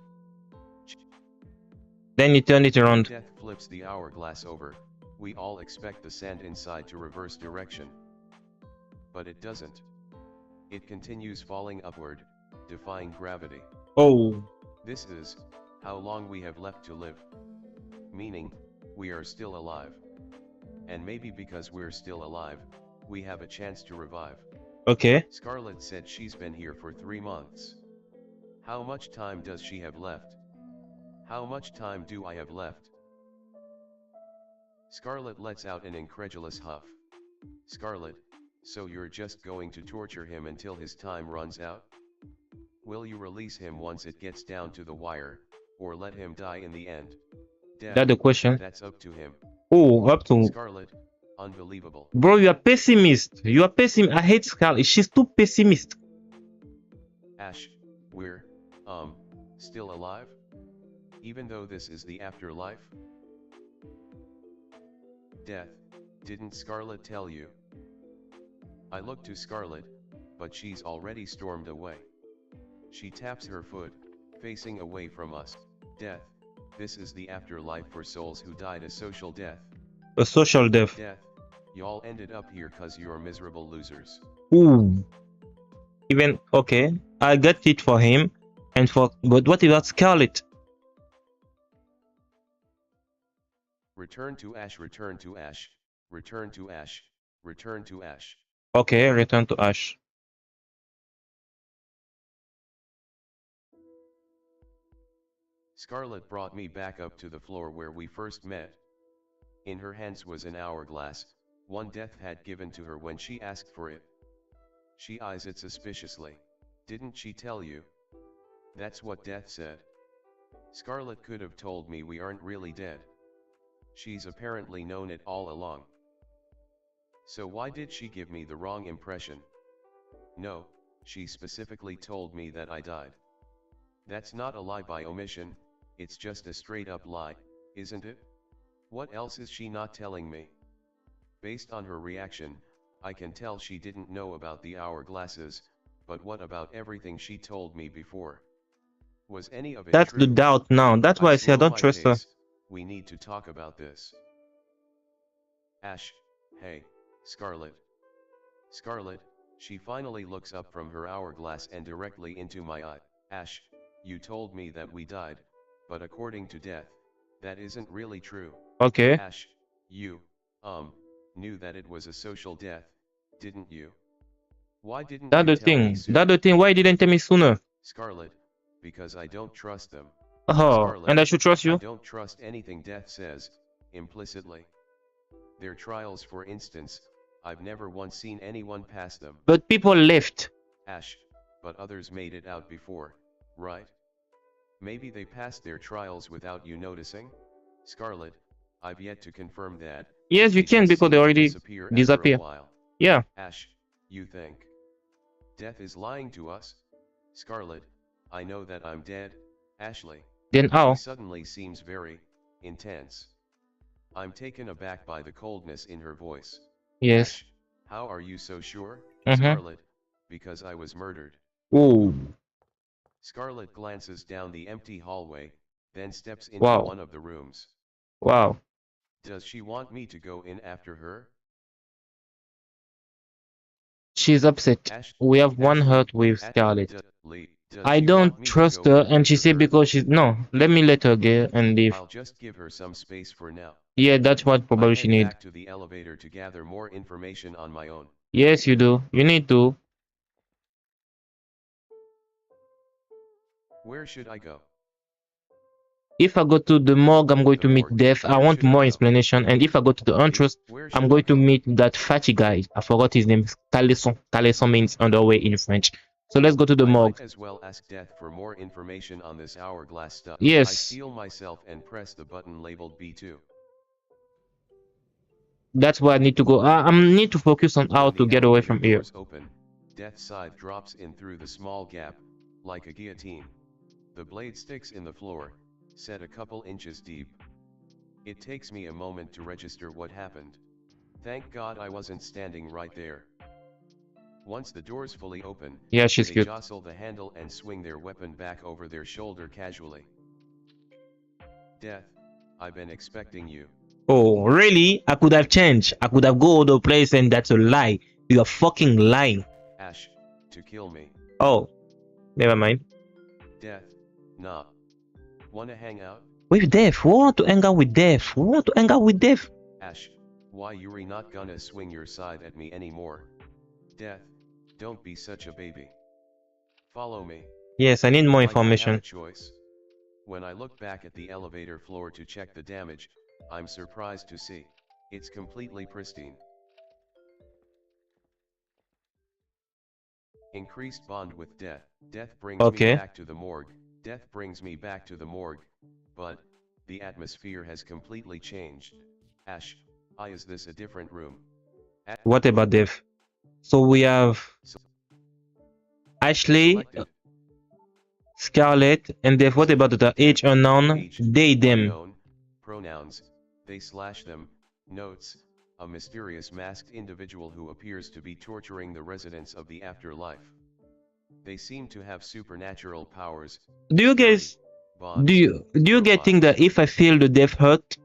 Then you turn it around. Death flips the hourglass over, we all expect the sand inside to reverse direction. But it doesn't. It continues falling upward, defying gravity. Oh, This is how long we have left to live. Meaning, we are still alive. And maybe because we're still alive, we have a chance to revive. okay. Scarlett said she's been here for 3 months. How much time does she have left? How much time do I have left? Scarlett lets out an incredulous huff. Scarlett, so you're just going to torture him until his time runs out? Will you release him once it gets down to the wire, or let him die in the end? Death, That's the question. that's up to him. Oh, up to. Scarlett, unbelievable. Bro, you are pessimist. You are pessimist. I hate Scarlet. She's too pessimist. Ash, we're, still alive? Even though this is the afterlife? Death, didn't Scarlett tell you? I look to Scarlett, but she's already stormed away. She taps her foot, facing away from us. Death, this is the afterlife for souls who died a social death. A social death. Death, y'all ended up here cause you're miserable losers. Ooh. Even, okay, I got it for him. And for, but what about Scarlet? Return to Ash, return to Ash, return to Ash, return to Ash. Okay, return to Ash. Scarlett brought me back up to the floor where we first met. In her hands was an hourglass, one Death had given to her when she asked for it. She eyes it suspiciously. Didn't she tell you? That's what Death said. Scarlett could have told me we aren't really dead. She's apparently known it all along. So why did she give me the wrong impression? No, she specifically told me that I died. That's not a lie by omission, it's just a straight up lie, isn't it? What else is she not telling me? Based on her reaction, I can tell she didn't know about the hourglasses, but what about everything she told me before? Was any of it That's true? the doubt now. That's why I say I slow don't my trust her. pace. We need to talk about this. Ash, hey, Scarlett. Scarlett, she finally looks up from her hourglass and directly into my eye. Ash, you told me that we died, but according to Death, that isn't really true. Okay. Ash, you, knew that it was a social death, didn't you? Why didn't That's you the tell me thing. sooner? That's the thing. Why didn't tell me sooner? Scarlett, because I don't trust them. Oh, Scarlett, and I should trust I you? don't trust anything Death says, implicitly. Their trials, for instance, I've never once seen anyone pass them. But people left. Ash, but others made it out before, right? Maybe they passed their trials without you noticing? Scarlett, I've yet to confirm that. Yes, you They can just because seem they to already disappear. disappear. After a while. Yeah. Ash, you think Death is lying to us? Scarlett, I know that I'm dead, Ashley. Then how? She suddenly seems very intense. I'm taken aback by the coldness in her voice. Yes. Ash, how are you so sure? Mm-hmm. Scarlett, because I was murdered. Oh, Scarlett glances down the empty hallway, then steps into wow. one of the rooms. Wow. Does she want me to go in after her? She's upset. Ash, We have one Ashley, hurt with Ash, Scarlet. does I she don't want me to trust go her, in and she after said her? because she's no. Let me let her go and leave. I'll just give her some space for now. Yeah, that's what I probably she head need. back to the elevator to gather more information on my own. Yes, you do. You need to. Where should I go? If I go to the morgue, I'm going The to meet morgue. Death. I Where want should I more go? explanation. And if I go to the entrance, Where I'm should going I to go? meet that fatty guy. I forgot his name. Caleson. Caleson means underway in French. So let's go to the I morgue. might as well ask Death for more information on this hourglass stuff. I Yes, steel myself and press the button labeled B2. that's where I need to go. I need to focus on how When to the get away elevator from here. doors open, Death's scythe drops in through the small gap, like a guillotine. The blade sticks in the floor, set a couple inches deep. It takes me a moment to register what happened. Thank God I wasn't standing right there. Once the doors fully open, Yeah, she's they cute. jostle the handle and swing their weapon back over their shoulder casually. Death, I've been expecting you. Oh, really? I could have changed. I could have go other place and that's a lie. You are fucking lying. Ash, to kill me. Oh, never mind. Death, nah. Wanna hang out? With Death. We want to hang out with Death. We want to hang out with Death. Ash, why you're not gonna swing your scythe at me anymore? Death, don't be such a baby. Follow me. Yes, I need more Like I have a information. choice. When I look back at the elevator floor to check the damage, I'm surprised to see it's completely pristine. Increased bond with death. Death brings me Okay. back to the morgue. Death brings me back to the morgue. But the atmosphere has completely changed. Ash, is this a different room? What about Death? So we have Ashley, Selected. Scarlett, and Death. What about the age unknown? Age, They, them. unknown, pronouns, they slash them, notes, a mysterious masked individual who appears to be torturing the residents of the afterlife. They seem to have supernatural powers. Do you Scary. guys Bond. do you get Profile. think that if I feel the death hurt,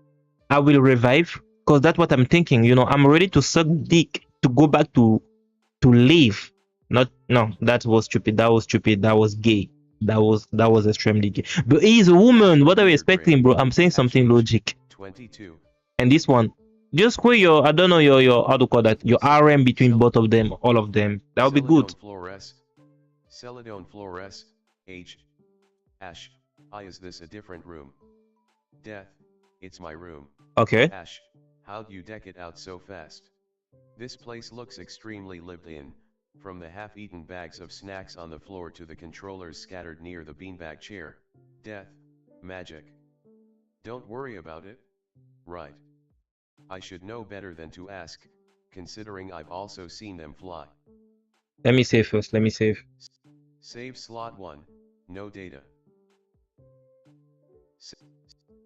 I will revive? Because that's what I'm thinking. I'm ready to suck dick to go back to live. Not no, that was stupid. That was stupid. That was gay. That was extremely gay. But he's a woman. What are we Clear gray. expecting, bro? I'm saying Hatch something age. logic. 22. And this one, just quit your I don't know your how to call that your RM between both of them, all of them. That would be good. Celadon Flores. Celadon Flores. H. Ash. Is this a different room? Death. It's my room. Okay. Ash. How'd you deck it out so fast? This place looks extremely lived in, from the half-eaten bags of snacks on the floor to the controllers scattered near the beanbag chair. Death. Magic. Don't worry about it. Right. I should know better than to ask, considering I've also seen them fly. Let me save first. Let me save. Save slot 1, no data. S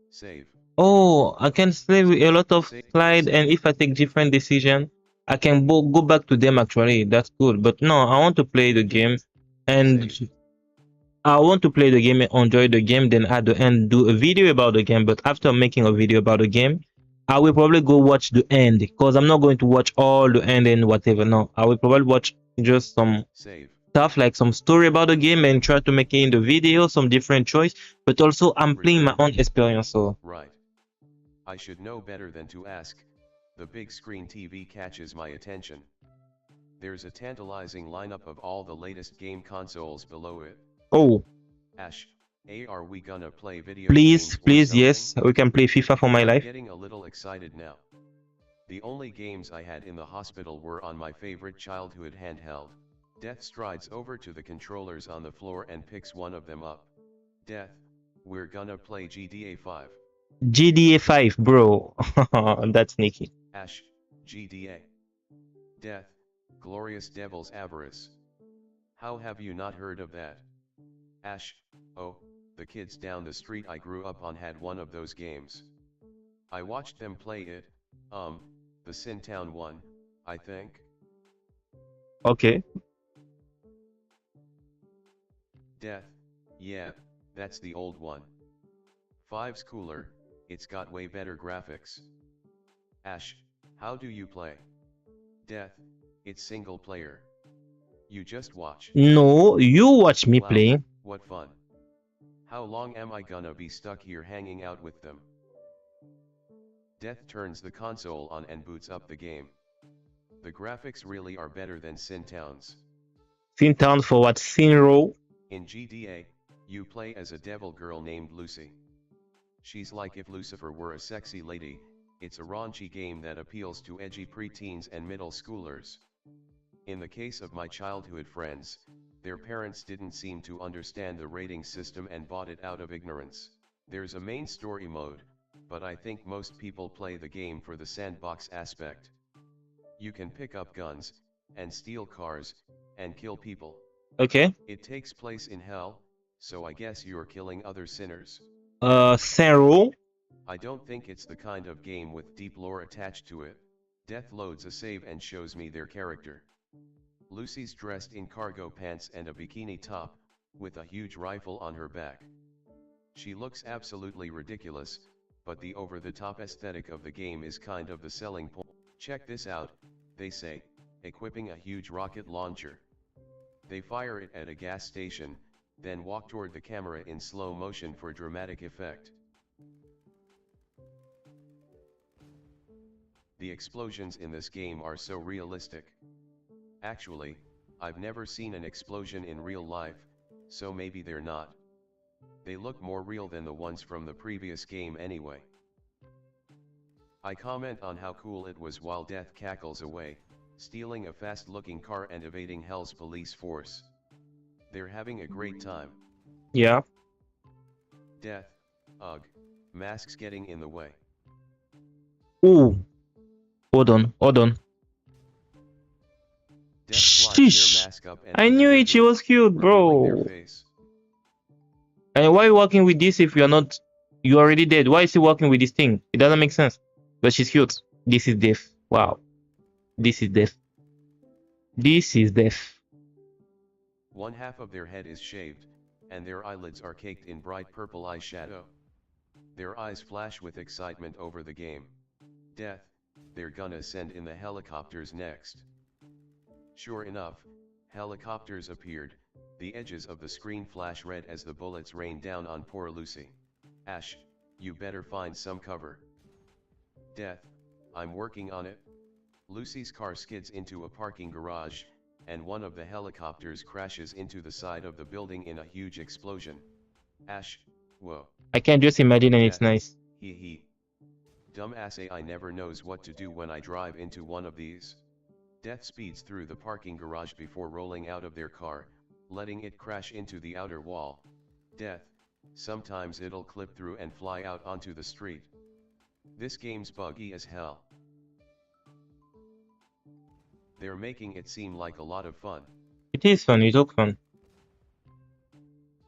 save. Oh, I can save a lot of Save. slide, and if I take different decision, I can go back to them actually. That's good. But no, I want to play the game, and Save. I want to play the game and enjoy the game. Then at the end, do a video about the game. But after making a video about the game, I will probably go watch the end because I'm not going to watch all the end and whatever. No, I will probably watch just some Save. stuff like some story about the game and try to make it in the video, some different choice. But also, I'm playing my Return. own experience. So Right. I should know better than to ask. The big screen TV catches my attention. There's a tantalizing lineup of all the latest game consoles below it. oh. Ash, are we gonna play video Please, games or please, something? yes, we can play FIFA for my I'm life. getting a little excited now. The only games I had in the hospital were on my favorite childhood handheld. Death strides over to the controllers on the floor and picks one of them up. Death, we're gonna play GTA 5. GDA 5, bro. That's sneaky. Ash, GTA. Death, Glorious Devil's Avarice. How have you not heard of that? Ash, oh, the kids down the street I grew up on had one of those games. I watched them play it, the Sintown one, I think. Okay. Death, yeah, that's the old one. 5's cooler, it's got way better graphics. Ash, how do you play? Death, it's single player. You just watch. No, you watch me Wow, playing. what fun. How long am I gonna be stuck here hanging out with them? Death turns the console on and boots up the game. The graphics really are better than Sintown's. Fintown for what? Sinro. In GTA, you play as a devil girl named Lucy. She's like if Lucifer were a sexy lady. It's a raunchy game that appeals to edgy preteens and middle schoolers. In the case of my childhood friends, their parents didn't seem to understand the rating system and bought it out of ignorance. There's a main story mode, but I think most people play the game for the sandbox aspect. You can pick up guns, and steal cars, and kill people. Okay. It takes place in hell, so I guess you're killing other sinners. Sinro. I don't think it's the kind of game with deep lore attached to it. Death loads a save and shows me their character. Lucy's dressed in cargo pants and a bikini top, with a huge rifle on her back. She looks absolutely ridiculous, but the over-the-top aesthetic of the game is kind of the selling point. Check this out, they say, equipping a huge rocket launcher. They fire it at a gas station, then walk toward the camera in slow motion for dramatic effect. The explosions in this game are so realistic. Actually, I've never seen an explosion in real life, so maybe they're not. They look more real than the ones from the previous game anyway. I comment on how cool it was while Death cackles away, stealing a fast-looking car and evading Hell's police force. They're having a great time. Yeah. Death, ugh, masks getting in the way. Ooh. Hold on. Hold on. Death slides their Sheesh. mask up and I under knew their it. She hood, was cute, revealing their bro. face. And why are you working with this if you're not? You're already dead. Why is he working with this thing? It doesn't make sense. But she's cute. This is death. Wow. This is death. This is death. One half of their head is shaved, and their eyelids are caked in bright purple eyeshadow. Their eyes flash with excitement over the game. Death, they're gonna send in the helicopters next. Sure enough, helicopters appeared, the edges of the screen flash red as the bullets rain down on poor Lucy. Ash, you better find some cover. Death, I'm working on it. Lucy's car skids into a parking garage, and one of the helicopters crashes into the side of the building in a huge explosion. Ash, whoa. I can just imagine and it's Death, nice. hee hee. Dumbass AI never knows what to do when I drive into one of these. Death speeds through the parking garage before rolling out of their car, letting it crash into the outer wall. Death, sometimes it'll clip through and fly out onto the street. This game's buggy as hell. They're making it seem like a lot of fun. It is fun. It looks fun.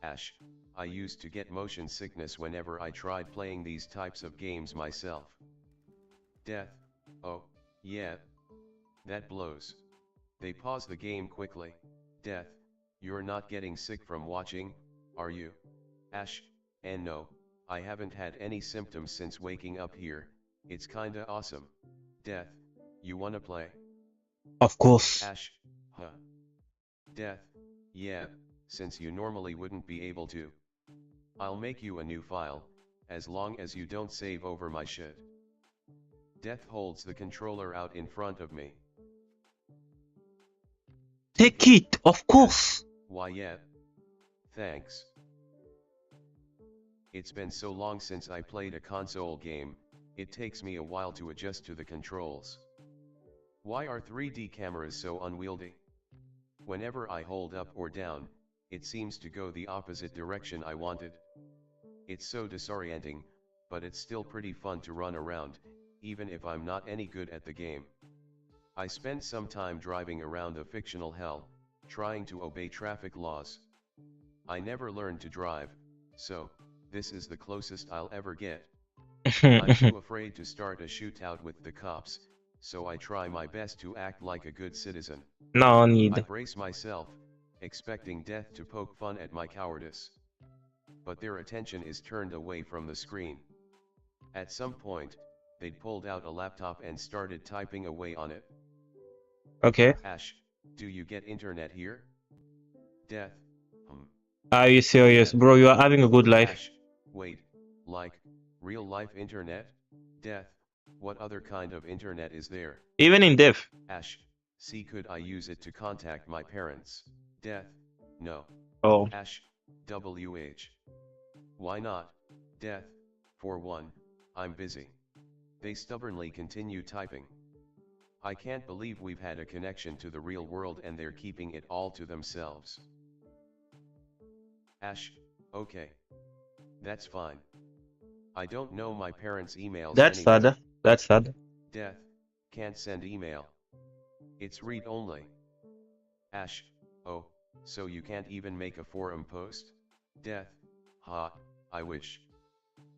Ash, I used to get motion sickness whenever I tried playing these types of games myself. Death, oh, yeah. That blows. They pause the game quickly. Death, you're not getting sick from watching, are you? Ash, and no, I haven't had any symptoms since waking up here, it's kinda awesome. Death, you wanna play? Of course. Ash, huh? Death, yeah, since you normally wouldn't be able to. I'll make you a new file, as long as you don't save over my shit. Death holds the controller out in front of me. Take it. Of course. Why yeah? Thanks. It's been so long since I played a console game, it takes me a while to adjust to the controls. Why are 3D cameras so unwieldy? Whenever I hold up or down, it seems to go the opposite direction I wanted. It's so disorienting, but it's still pretty fun to run around, even if I'm not any good at the game. I spent some time driving around a fictional hell, trying to obey traffic laws. I never learned to drive, so, this is the closest I'll ever get. I'm too afraid to start a shootout with the cops, so I try my best to act like a good citizen. No I need. brace myself, expecting death to poke fun at my cowardice. But their attention is turned away from the screen. At some point, they'd pulled out a laptop and started typing away on it. Okay. Ash, do you get internet here? Death, Are you serious, bro? You are having a good life. Ash, wait, like, real life internet? Death, what other kind of internet is there? Even in death. Ash, see, could I use it to contact my parents? Death, no. Oh. Ash, WH. Why not? Death, for one, I'm busy. They stubbornly continue typing. I can't believe we've had a connection to the real world and they're keeping it all to themselves. Ash, okay. That's fine. I don't know my parents' emails That's anyway. sad. That's sad. Death, can't send email. It's read only. Ash, oh, so you can't even make a forum post? Death, ha, I wish.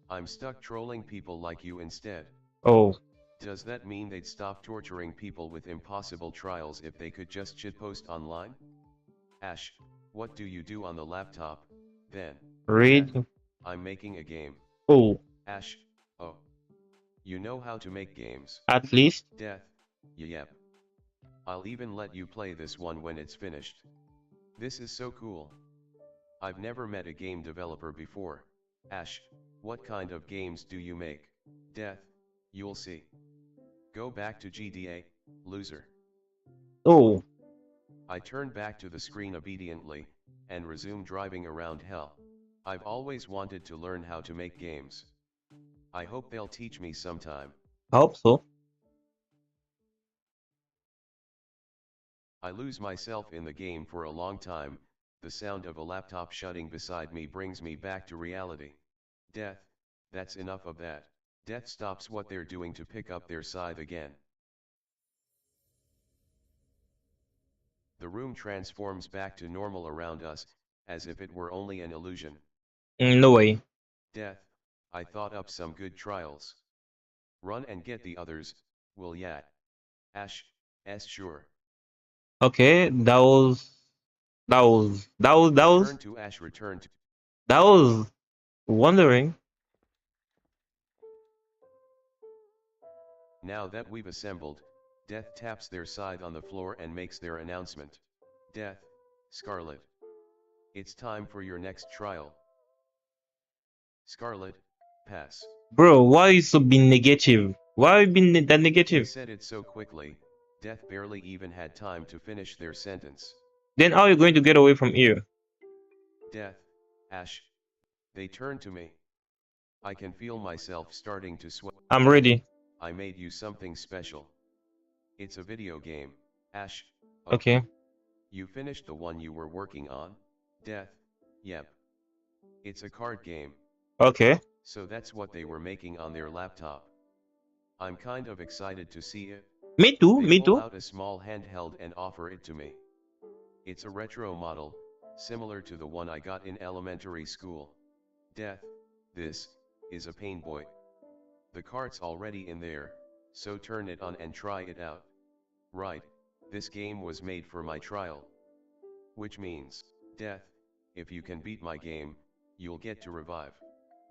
I'm stuck trolling people like you instead. Oh. Does that mean they'd stop torturing people with impossible trials if they could just shitpost online? Ash, what do you do on the laptop, then? Read. Death, I'm making a game. Oh. Ash, oh. You know how to make games. At least. Death, yep. I'll even let you play this one when it's finished. This is so cool. I've never met a game developer before. Ash, what kind of games do you make? Death, you'll see. Go back to GDA, loser. Oh, I turned back to the screen obediently, and resumed driving around hell. I've always wanted to learn how to make games. I hope they'll teach me sometime. I hope so. I lose myself in the game for a long time. The sound of a laptop shutting beside me brings me back to reality. Death, that's enough of that. Death stops what they're doing to pick up their scythe again. The room transforms back to normal around us, as if it were only an illusion. No way. Death, I thought up some good trials. Run and get the others, will ya? Ash, S sure. Okay, Return to Ash, return to. that was wondering. Now that we've assembled, Death taps their scythe on the floor and makes their announcement. Death, Scarlet. It's time for your next trial. Scarlet, pass. Bro, why you so being negative? Why you being that They negative? said it so quickly, Death barely even had time to finish their sentence. Then how are you going to get away from here? Death, Ash. They turned to me. I can feel myself starting to sweat. I'm ready. I made you something special. It's a video game, Ash. Oh, Okay. you finished the one you were working on? Death, yep. It's a card game. Okay. So that's what they were making on their laptop. I'm kind of excited to see it. Me too, They me pull too. out a small handheld and offer it to me. It's a retro model, similar to the one I got in elementary school. Death, this is a Pain Boy. The card's already in there, so turn it on and try it out. Right, this game was made for my trial. Which means, Death, if you can beat my game, you'll get to revive.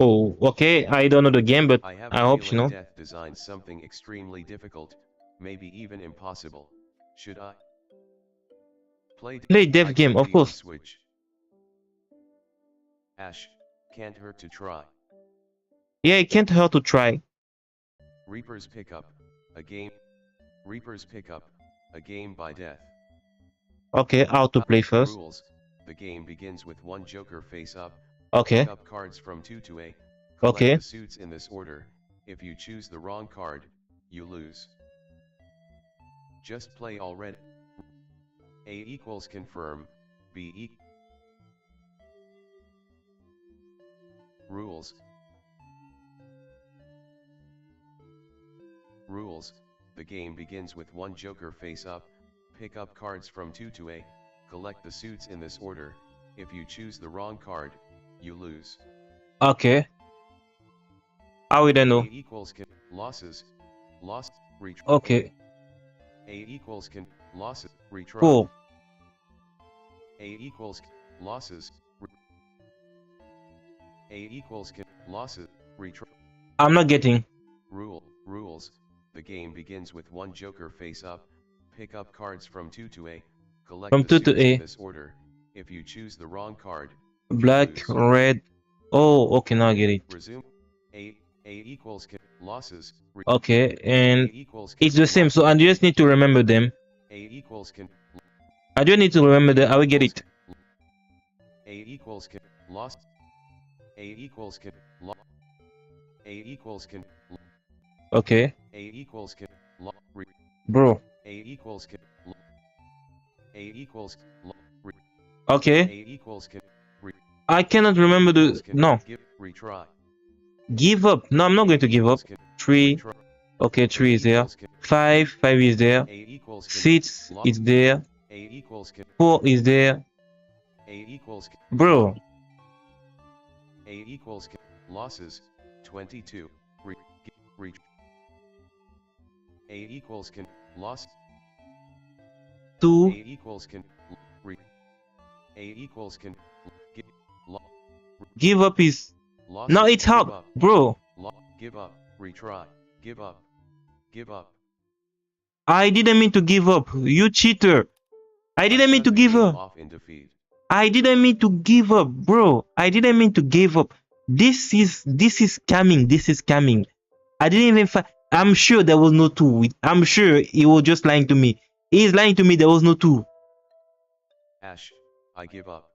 Oh, okay. I don't know the game, but I have I a hope you feeling know. Death designed something extremely difficult, maybe even impossible. Should I play? Play I dev game, can of beat the course. Switch. Ash, can't hurt to try. Yeah, it can't hurt to try. Reaper's Pickup, a game. Reaper's Pickup, a game by Death. Okay, how to play first. Rules, the game begins with one Joker face up. Okay. Pick up cards from 2 to A. Collect Okay. the suits in this order. If you choose the wrong card, you lose. Just play already. A equals confirm, B equals. Rules. Rules, the game begins with one Joker face up. Pick up cards from 2 to A. Collect the suits in this order. If you choose the wrong card, you lose. Okay. How will I A know? equals losses. Lost, retry. Okay. A equals losses, retry. Cool. A equals losses. A equals losses, retry. I'm not getting. Rules, the game begins with one Joker face up. Pick up cards from 2 to A. Collect From the 2 suits to A. in this order. If you choose the wrong card, you Black, lose. red. Oh, okay, now I get it. Resume. A equals losses. Okay, A and equals it's the same, so I just need to remember them. A equals I just need to remember them. I will get it. A equals lost. A equals lo. A equals Okay. A equals lo. Bro. A equals lo. A equals lo. Okay. A equals I cannot remember the. No. Retry. Give up. No, I'm not going to give up. 3. Retry. Okay, 3 is there. 5 is there. A equals 6 is there. A equals 4 is there. A equals Bro. A equals losses 22. Reach. A equals loss. 2. A equals A equals Give up is. loss. No, it's Give hard. up. Bro. Give up. Retry. Give up. Give up. I didn't mean to give up. You cheater. I I didn't mean to shut the give game up. off in defeat. I didn't mean to give up, bro. I didn't mean to give up. This is coming. This is coming. I didn't even. I'm sure there was no two. I'm sure he was just lying to me. He's lying to me. There was no two. Ash, I give up.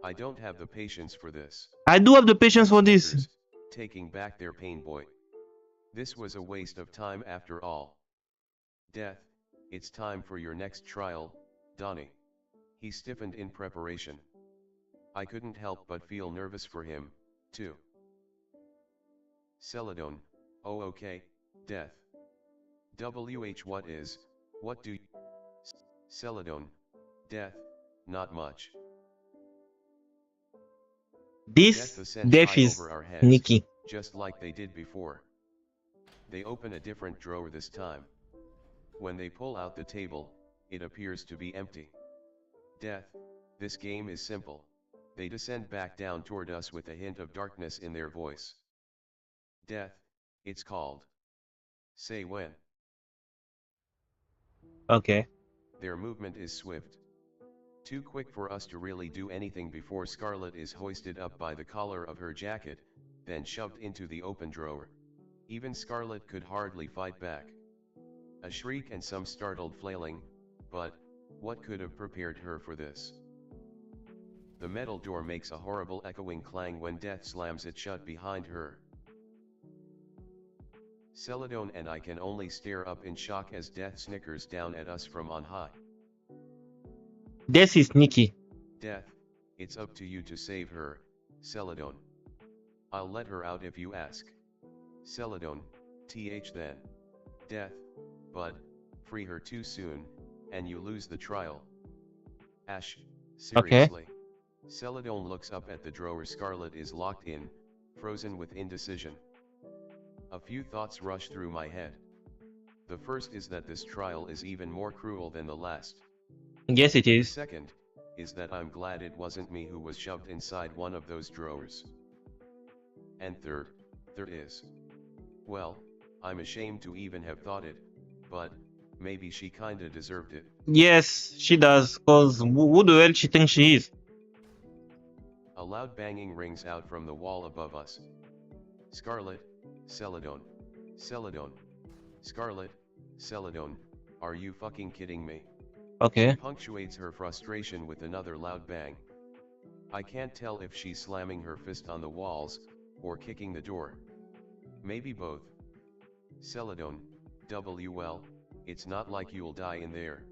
I don't have the patience for this. I do have the patience Death for this. snickers, taking back their pain boy. This was a waste of time after all. Death, it's time for your next trial, Donnie. He stiffened in preparation. I couldn't help but feel nervous for him, too. Celadon, oh okay, Death. What do you... Celadon, Death, not much. Death This ascends death high is over our heads, sneaky. just like they did before. They open a different drawer this time. When they pull out the table, it appears to be empty. Death, this game is simple. They descend back down toward us with a hint of darkness in their voice. Death, it's called. Say when. Okay. Their movement is swift. Too quick for us to really do anything before Scarlet is hoisted up by the collar of her jacket, then shoved into the open drawer. Even Scarlet could hardly fight back. A shriek and some startled flailing, but what could have prepared her for this? The metal door makes a horrible echoing clang when Death slams it shut behind her. Celadon and I can only stare up in shock as Death snickers down at us from on high. This is sneaky. Death, it's up to you to save her, Celadon. I'll let her out if you ask. Celadon, then. Death, but, free her too soon, and you lose the trial. Ash, Okay. seriously. Celadon looks up at the drawer Scarlet is locked in, frozen with indecision. A few thoughts rush through my head. The first is that this trial is even more cruel than the last. Yes, it The is. second is that I'm glad it wasn't me who was shoved inside one of those drawers. And third is, well, I'm ashamed to even have thought it, but maybe she kinda deserved it. Yes, she does. Cause who the hell she thinks she is? A loud banging rings out from the wall above us. Scarlet, Celadon, Celadon, Scarlet, Celadon, are you fucking kidding me? She Okay. punctuates her frustration with another loud bang. I can't tell if she's slamming her fist on the walls, or kicking the door. Maybe both. Celadon, well, it's not like you'll die in there.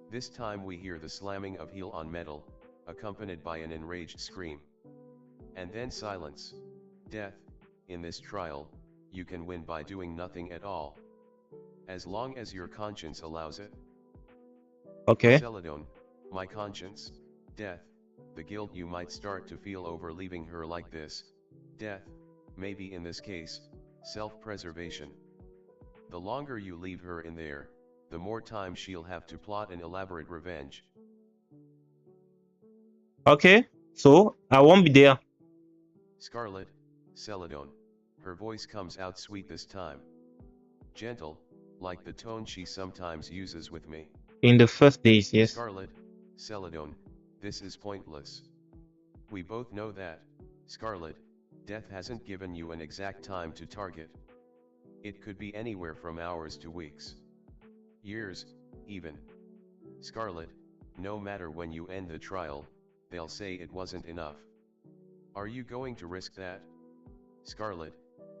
This time we hear the slamming of heel on metal, accompanied by an enraged scream. And then silence. Death, in this trial, you can win by doing nothing at all. As long as your conscience allows it. Okay. Celadon, my conscience, Death, the guilt you might start to feel over leaving her like this. Death, maybe in this case, self-preservation. The longer you leave her in there, the more time she'll have to plot an elaborate revenge. Okay. So I won't be there. Scarlet, Celadon. Her voice comes out sweet this time. Gentle, like the tone she sometimes uses with me. In the first days, yes. Scarlet, Celadon, this is pointless. We both know that, Scarlet, Death hasn't given you an exact time to target. It could be anywhere from hours to weeks. Years, even. Scarlet, no matter when you end the trial, they'll say it wasn't enough. Are you going to risk that? Scarlet,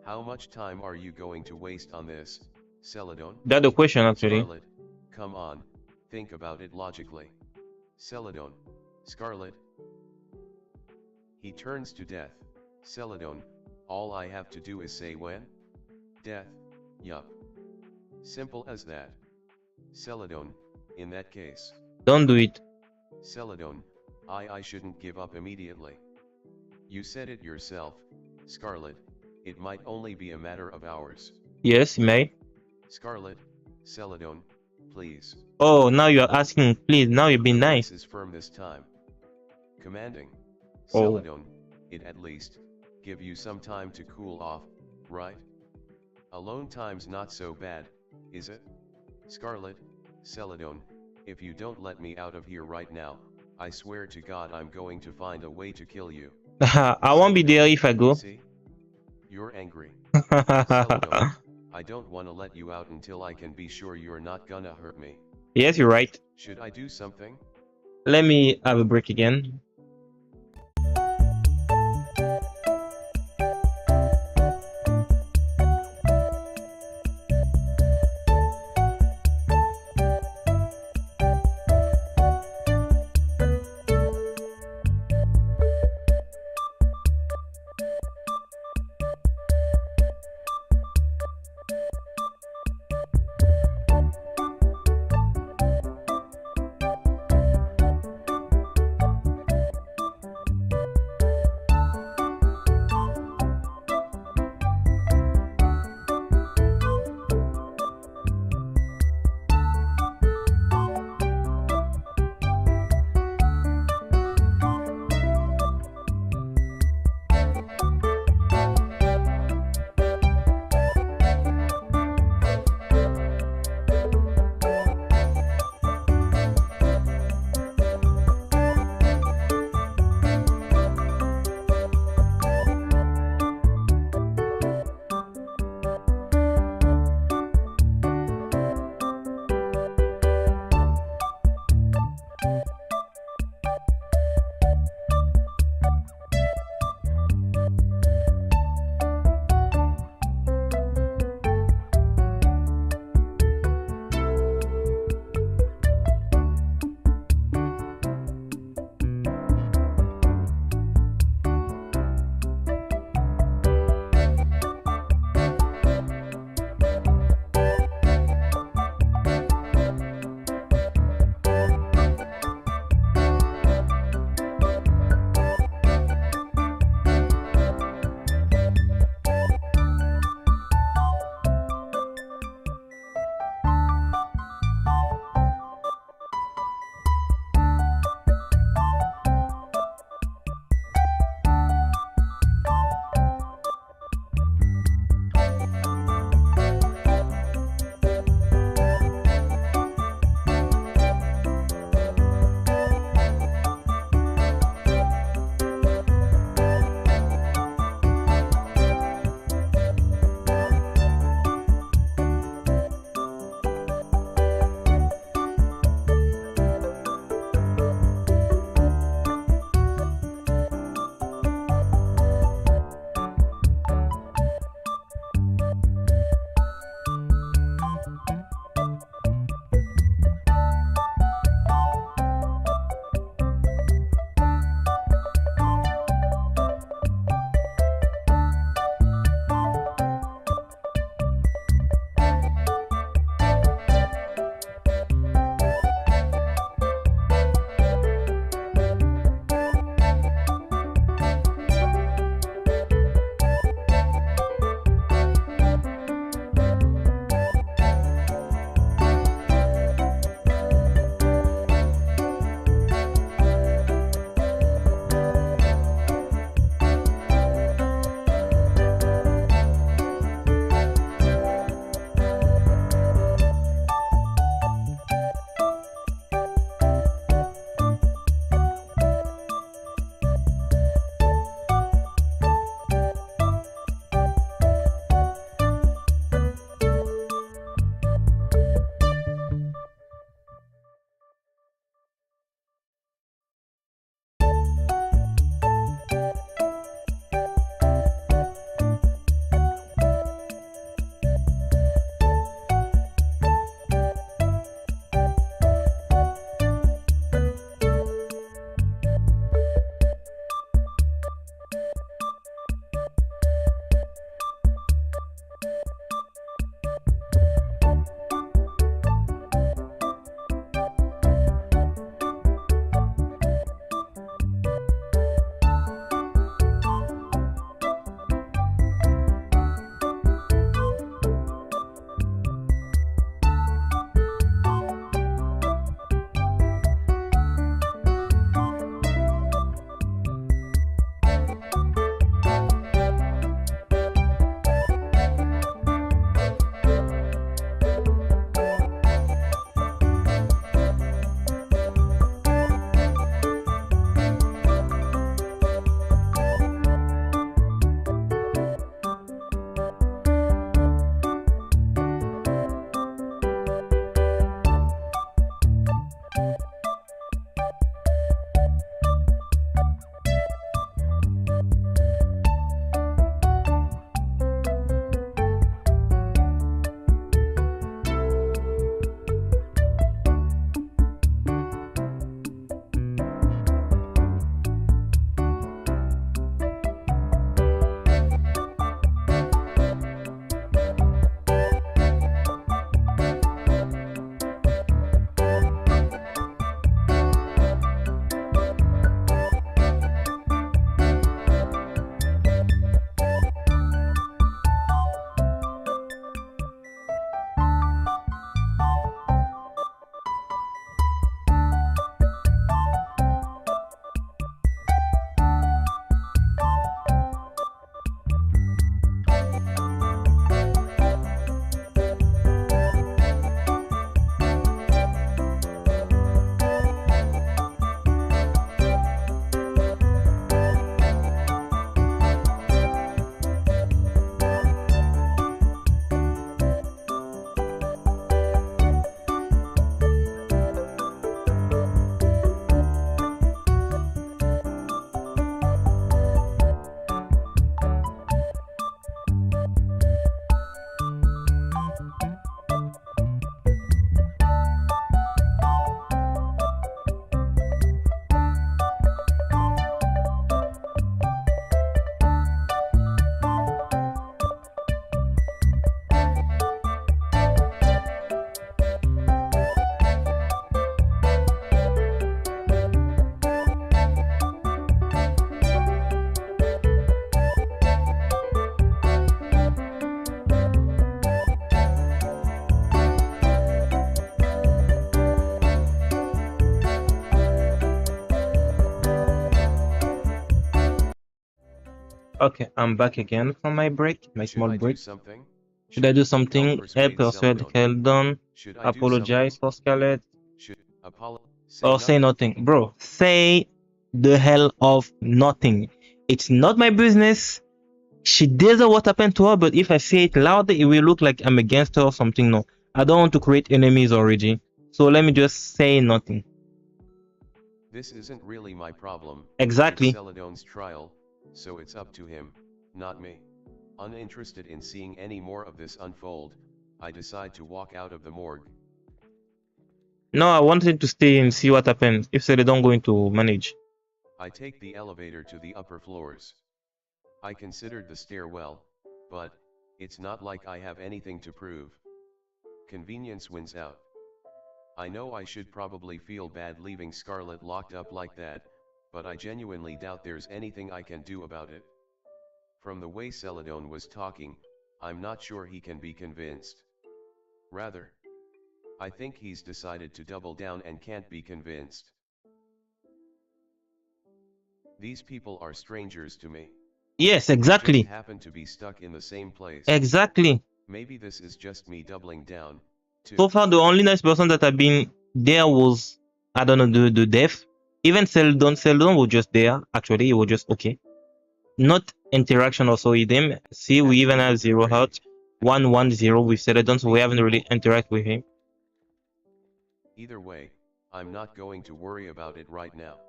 how much time are you going to waste on this, Celadon? That's the question actually. Scarlet, come on, think about it logically. Celadon, Scarlet. He turns to Death. Celadon, all I have to do is say when? Death, yup. Simple as that. Celadon, in that case. Don't do it. Celadon, I shouldn't give up immediately. You said it yourself, Scarlet, it might only be a matter of hours. Yes, may. Scarlet, Celadon, please. Oh, now you are asking, please. Now you're being Her nice. voice is firm this time. Commanding. Oh. Celadon, it at least, give you some time to cool off, right? Alone time's not so bad, is it? Scarlet, Celadon, If you don't let me out of here right now, I swear to God I'm going to find a way to kill you. I won't be there Celadon, if I go. see? You're angry. Celadon, I don't wanna let you out until I can be sure you're not gonna hurt me. Yes, you're right. Should I do something? Let me have a break again. Okay, I'm back again from my break, my Should small I do break. something? Should I do Help something? Help persuade persuade Celadon. Keldon, Should I do something? apologize for Scarlett, Should say or say nothing. nothing? Bro, say the hell of nothing. It's not my business. She doesn't what happened to her, but if I say it loud, it will look like I'm against her or something. No, I don't want to create enemies already. So let me just say nothing. This isn't really my problem. It's Exactly. Celadon's trial, so it's up to him, not me. Uninterested in seeing any more of this unfold, I decide to walk out of the morgue. No, I wanted to stay and see what happens if they don't going to manage. I take the elevator to the upper floors. I considered the stairwell, but it's not like I have anything to prove. Convenience wins out. I know I should probably feel bad leaving Scarlett locked up like that, but I genuinely doubt there's anything I can do about it. From the way Celadon was talking, I'm not sure he can be convinced. Rather, I think he's decided to double down and can't be convinced. These people are strangers to me. Yes, We just exactly. happen to be stuck in the same place. Exactly. Maybe this is just me doubling down, So too. far, the only nice person that have been there was, I don't know, the deaf. Even Seldon was just there. Actually, he was just okay. Not interaction also with him. See, we even Actually have looking zero great. heart, 110 with Seldon, so we These haven't really people. interact with him. Either way, I'm not going to worry about it right now.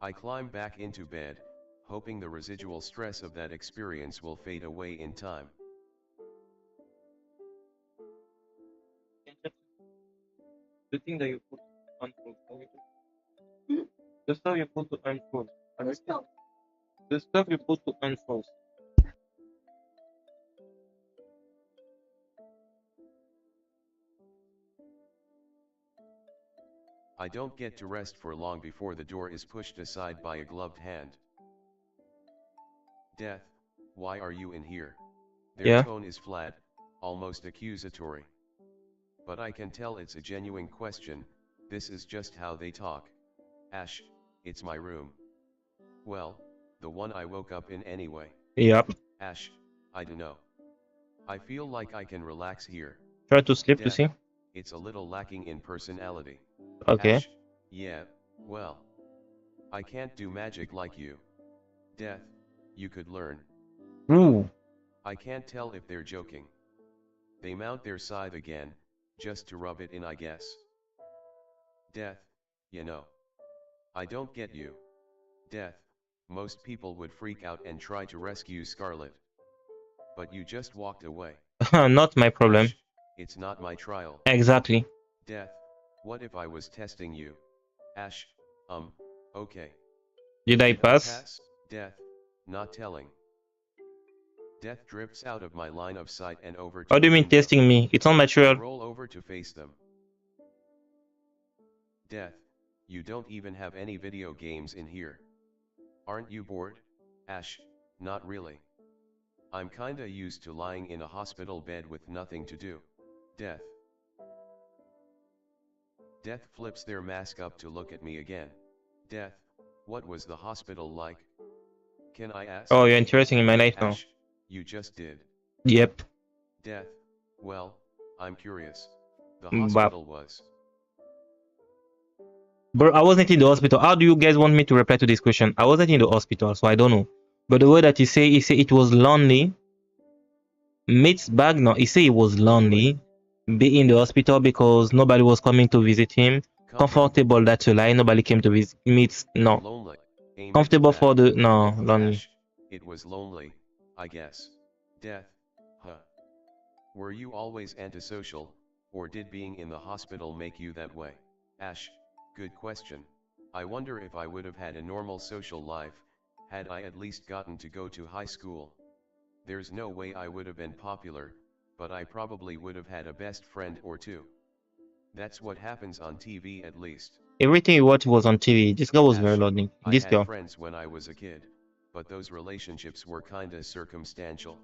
I climb back into bed, hoping the residual stress of that experience will fade away in time. The thing that you put on the stuff you put to unfold. The stuff you put to unfold. I don't get to rest for long before the door is pushed aside by a gloved hand. Death, why are you in here? Their Yeah. tone is flat, almost accusatory. But I can tell it's a genuine question, this is just how they talk. Ash, it's my room. Well, the one I woke up in anyway. Yep. Ash, I dunno. I feel like I can relax here. Try to sleep to Death, see. it's a little lacking in personality. Okay. Ash, yeah, well. I can't do magic like you. Death, you could learn. Ooh. I can't tell if they're joking. They mount their scythe again, just to rub it in I guess. Death, you know. I don't get you. Death, most people would freak out and try to rescue Scarlet. But you just walked away. Not my problem. Ash, it's not my trial. Exactly. Death, what if I was testing you? Ash, okay. Did I Did I pass? pass? Death, not telling. Death drifts out of my line of sight and over How to do the you mean window. testing me? It's not I natural. roll over to face them. Death, you don't even have any video games in here. Aren't you bored? Ash, not really. I'm kinda used to lying in a hospital bed with nothing to do. Death. Death flips their mask up to look at me again. Death, what was the hospital like? Can I ask? Oh, you're interested in my life now. Ash, you just did. Yep. Death, well, I'm curious. The But, hospital was. bro, I wasn't in the hospital. How do you guys want me to reply to this question? I wasn't in the hospital, so I don't know. But the way that he say it was lonely. Mixed bag. No, he say it was lonely. Be in the hospital because nobody was coming to visit him. Comfortable, that's a lie. Nobody came to visit. Meets no. Lonely. A mixed Comfortable for bag. the no lonely. Ash, it was lonely, I guess. Death, huh. Were you always antisocial, or did being in the hospital make you that way? Ash, good question. I wonder if I would have had a normal social life, had I at least gotten to go to high school. There's no way I would have been popular, but I probably would have had a best friend or two. That's what happens on TV at least. Everything you watched was on TV. This girl was very Ash, lonely. I This had girl. friends when I was a kid, but those relationships were kinda circumstantial.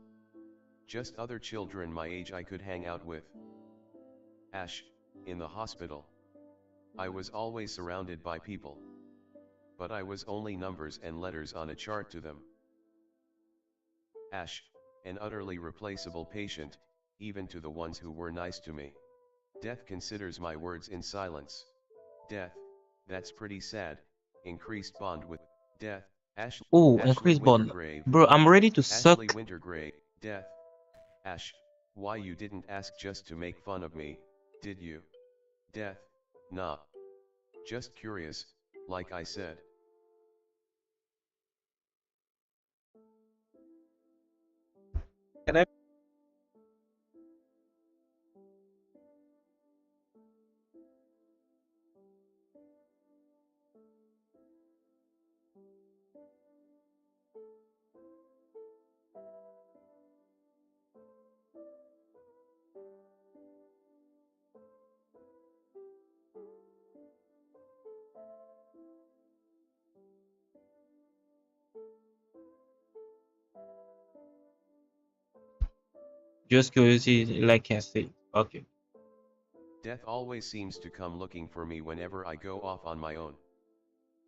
Just other children my age I could hang out with. Ash, in the hospital. I was always surrounded by people. But I was only numbers and letters on a chart to them. Ash, an utterly replaceable patient, even to the ones who were nice to me. Death considers my words in silence. Death, that's pretty sad. Increased bond with Death. Oh, Ashley increase bond. Wintergrave. Bro, I'm ready to Ashley suck. Wintergrave. Death. Ash, why you didn't ask just to make fun of me, did you? Death. Nah. Just curious, like I said. Can I just curiosity, like I said. Okay. Death always seems to come looking for me whenever I go off on my own.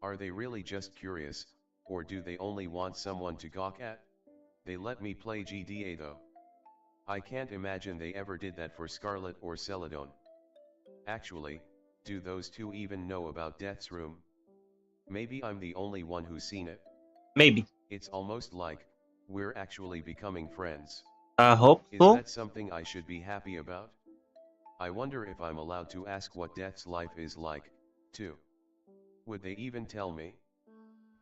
Are they really just curious, or do they only want someone to gawk at? They let me play GDA though. I can't imagine they ever did that for Scarlet or Celadon. Actually, do those two even know about Death's room? Maybe I'm the only one who's seen it. Maybe. It's almost like we're actually becoming friends. I hope Is so. that something I should be happy about? I wonder if I'm allowed to ask what Death's life is like, too. Would they even tell me?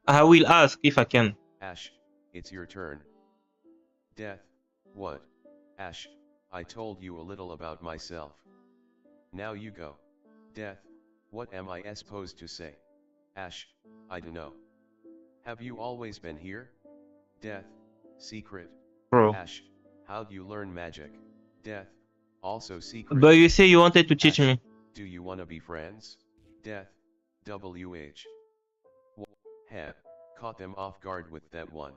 I will ask if I can. Ash, it's your turn. Death, what? Ash, I told you a little about myself. Now you go. Death, what am I supposed to say? Ash, I dunno. Have you always been here? Death, secret. Bro. Ash, how'd you learn magic? Death, also secret. But you say you wanted to teach Ash, me. do you wanna be friends? Death, WH. Heh, caught them off guard with that one.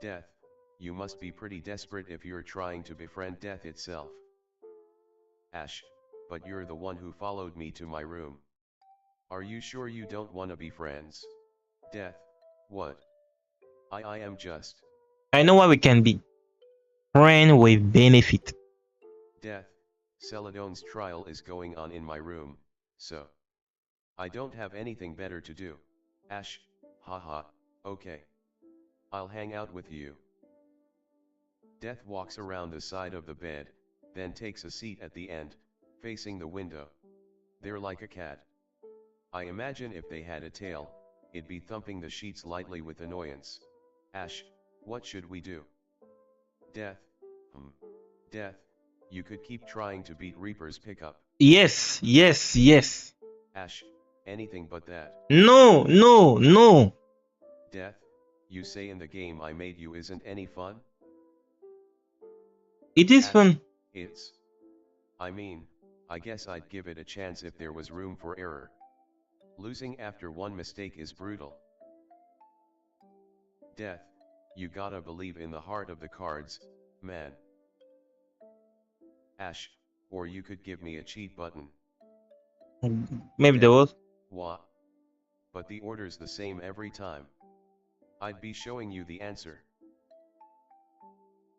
Death, you must be pretty desperate if you're trying to befriend Death itself. Ash, but you're the one who followed me to my room. Are you sure you don't wanna be friends? Death, what? I am just. I know what we can be. Friend with benefit. Death, Celadon's trial is going on in my room, so. I don't have anything better to do. Ash, haha, okay. I'll hang out with you. Death walks around the side of the bed, then takes a seat at the end, facing the window. They're like a cat. I imagine if they had a tail, it'd be thumping the sheets lightly with annoyance. Ash, what should we do? Death, hmm. Death, you could keep trying to beat Reaper's pickup. Yes, yes, yes. Ash, anything but that. No, no, no. Death, you say in the game I made you isn't any fun? It is Ash, fun. it's. I mean, I guess I'd give it a chance if there was room for error. Losing after one mistake is brutal. Death, you gotta believe in the heart of the cards, man. Ash, or you could give me a cheat button. Maybe there Death, was. what? But the order's the same every time. I'd be showing you the answer.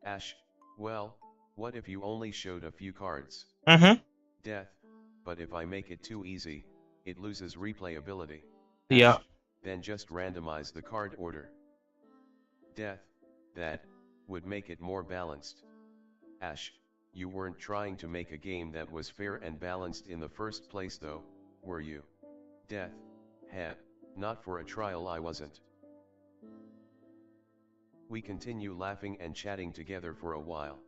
Ash, well, what if you only showed a few cards? Mm-hmm. Death, but if I make it too easy, it loses replayability. Yeah. Ash, then just randomize the card order. Death, that would make it more balanced. Ash, you weren't trying to make a game that was fair and balanced in the first place though, were you? Death, heh, not for a trial I wasn't. We continue laughing and chatting together for a while.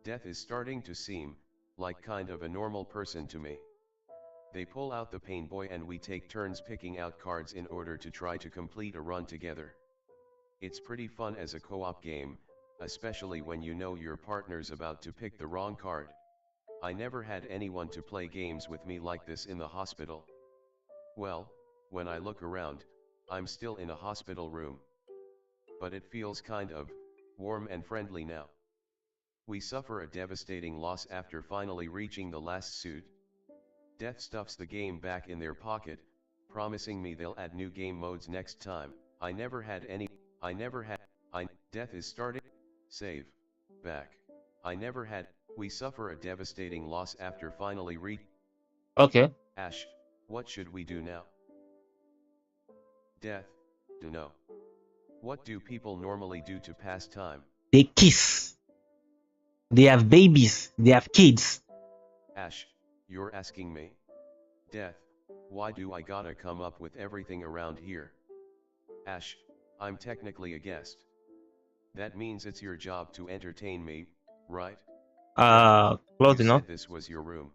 Death is starting to seem like kind of a normal person to me. They pull out the Pain Boy and we take turns picking out cards in order to try to complete a run together. It's pretty fun as a co-op game, especially when you know your partner's about to pick the wrong card. I never had anyone to play games with me like this in the hospital. Well, when I look around, I'm still in a hospital room. But it feels kind of warm and friendly now. We suffer a devastating loss after finally reaching the last suit. Death stuffs the game back in their pocket, promising me they'll add new game modes next time. I never had any. I never had. Death is starting. Save. Back. I never had. We suffer a devastating loss after finally Okay. Ash, what should we do now? Death. Do know. What do people normally do to pass time? They kiss. They have babies. They have kids. Ash, you're asking me? Death. Why do I gotta come up with everything around here? Ash, I'm technically a guest. That means it's your job to entertain me, right? Death. Close You enough. said this was your room.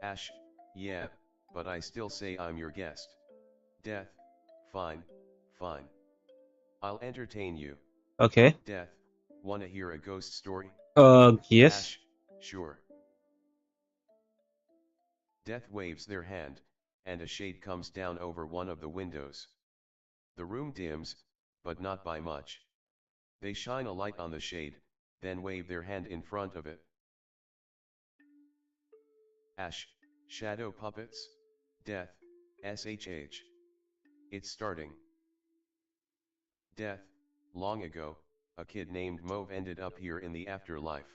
Ash, yeah, but I still say I'm your guest. Death. Fine, fine. I'll entertain you. Okay. Death. Wanna hear a ghost story? Yes. Ash, sure. Death waves their hand, and a shade comes down over one of the windows. The room dims, but not by much. They shine a light on the shade, then wave their hand in front of it. Ash, shadow puppets? Death, SHH. It's starting. Death, long ago, a kid named Mauve ended up here in the afterlife.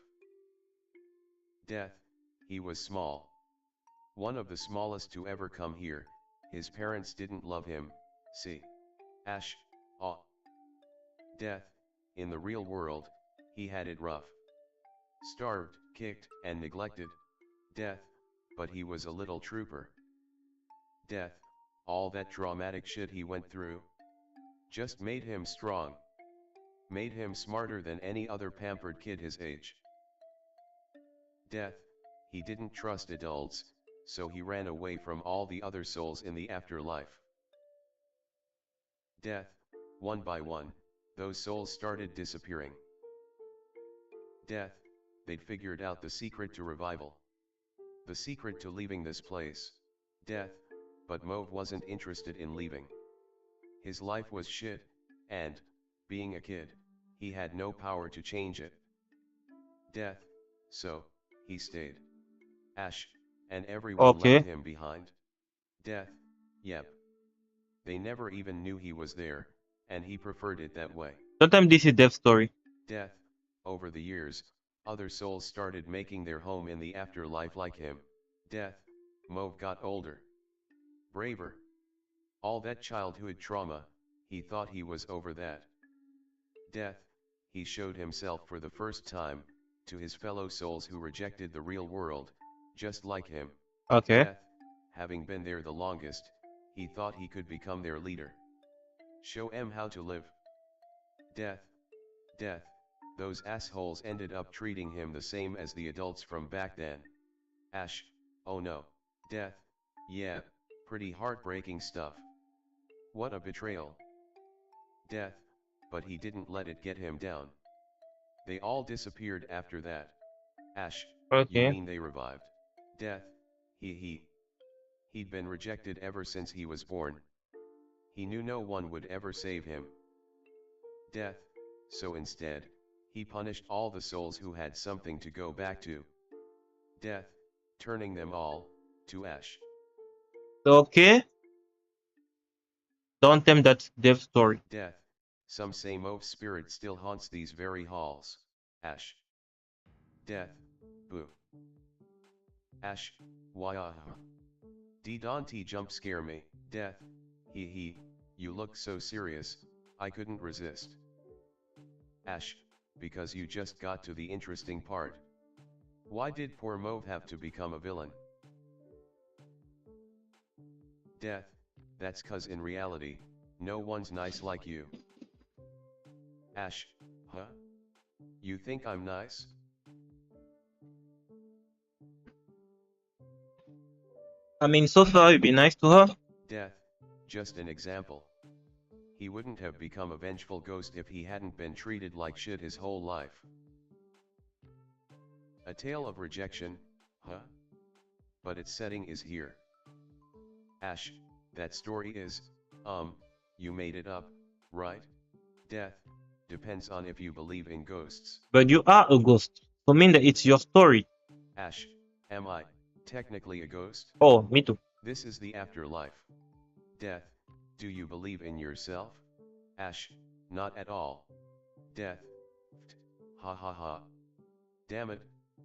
Death, he was small. One of the smallest to ever come here, his parents didn't love him, see. Ash, aw. Death, in the real world, he had it rough. Starved, kicked, and neglected. Death, but he was a little trooper. Death, all that traumatic shit he went through, just made him strong. Made him smarter than any other pampered kid his age. Death, he didn't trust adults, so he ran away from all the other souls in the afterlife. Death, one by one, those souls started disappearing. Death, they'd figured out the secret to revival. The secret to leaving this place. Death, but Mauve wasn't interested in leaving. His life was shit, and, being a kid, he had no power to change it. Death, so, he stayed. Ash, and everyone left Okay. him behind. Death, yep. They never even knew he was there, and he preferred it that way. Sometimes this is death story. Death, over the years, other souls started making their home in the afterlife like him. Death, Mauve got older. Braver. All that childhood trauma, he thought he was over that. Death, he showed himself for the first time, to his fellow souls who rejected the real world, just like him. Okay. Death, having been there the longest, he thought he could become their leader. Show 'em how to live. Death, death, those assholes ended up treating him the same as the adults from back then. Ash, oh no. Death, yeah, pretty heartbreaking stuff. What a betrayal. Death, but he didn't let it get him down. They all disappeared after that. Ash, you Okay. mean they revived? Death, he'd been rejected ever since he was born. He knew no one would ever save him. Death, so instead, he punished all the souls who had something to go back to. Death, turning them all to ash. Okay. Don't tell me that's death story. Death, some say Mauve's spirit still haunts these very halls. Ash. Death, boo. Ash, why Don't jump scare me. Death, you look so serious, I couldn't resist. Ash, because you just got to the interesting part. Why did poor Mauve have to become a villain? Death, that's 'cause in reality, no one's nice like you. Ash, huh? You think I'm nice? I mean, so far you've been nice to her. Death, just an example. He wouldn't have become a vengeful ghost if he hadn't been treated like shit his whole life. A tale of rejection, huh? But its setting is here. Ash, that story is, you made it up, right? Death, depends on if you believe in ghosts. But you are a ghost. So mean that it's your story. Ash, am I, technically a ghost? Oh, me too. This is the afterlife. Death, do you believe in yourself? Ash, not at all. Death, ha ha ha. Damn it,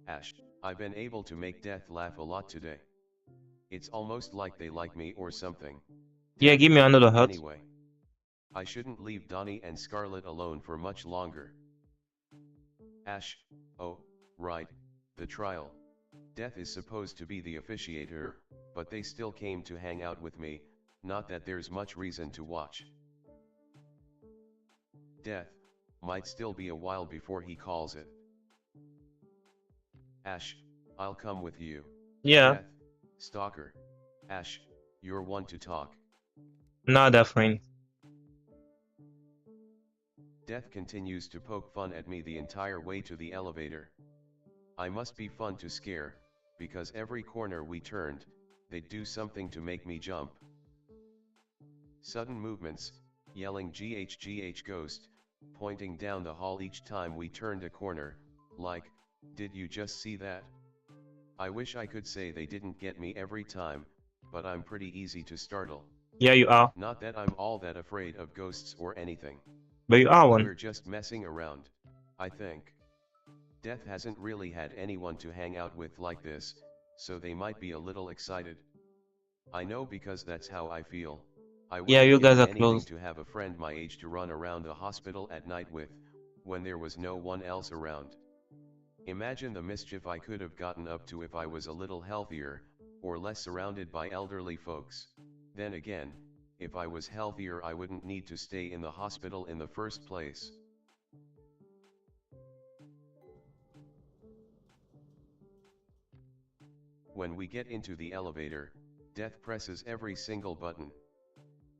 Ash, I've been able to make Death laugh a lot today. It's almost like they like me or something. Yeah, Death. give me another hut. Anyway, I shouldn't leave Donnie and Scarlet alone for much longer. Ash, oh, right, the trial. Death is supposed to be the officiator, but they still came to hang out with me, not that there's much reason to watch. Death, might still be a while before he calls it. Ash, I'll come with you. Yeah, Death, stalker. Ash, you're one to talk. another friend. Death continues to poke fun at me the entire way to the elevator. I must be fun to scare, because every corner we turned, they'd do something to make me jump. Sudden movements, yelling GH ghost, pointing down the hall each time we turned a corner, like, did you just see that? I wish I could say they didn't get me every time, but I'm pretty easy to startle. Yeah, you are. Not that I'm all that afraid of ghosts or anything. But you are one. We're just messing around, I think. Death hasn't really had anyone to hang out with like this, so they might be a little excited. I know because that's how I feel. I Yeah, wouldn't you give guys them are anything close. to have a friend my age to run around the hospital at night with, when there was no one else around. Imagine the mischief I could have gotten up to if I was a little healthier, or less surrounded by elderly folks. Then again, if I was healthier I wouldn't need to stay in the hospital in the first place. When we get into the elevator, Death presses every single button.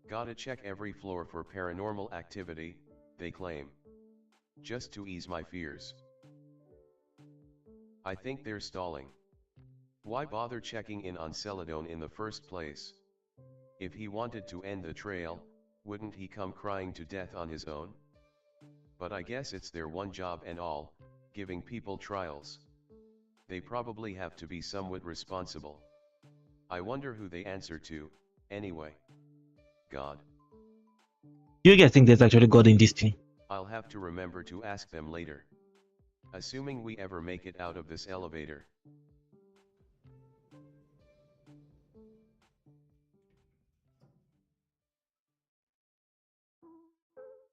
Gotta check every floor for paranormal activity, they claim. Just to ease my fears. I think they're stalling. Why bother checking in on Celadon in the first place? If he wanted to end the trail, wouldn't he come crying to death on his own? But I guess it's their one job and all, giving people trials. They probably have to be somewhat responsible. I wonder who they answer to, anyway. God. You guys think there's actually God in this thing? I'll have to remember to ask them later. Assuming we ever make it out of this elevator.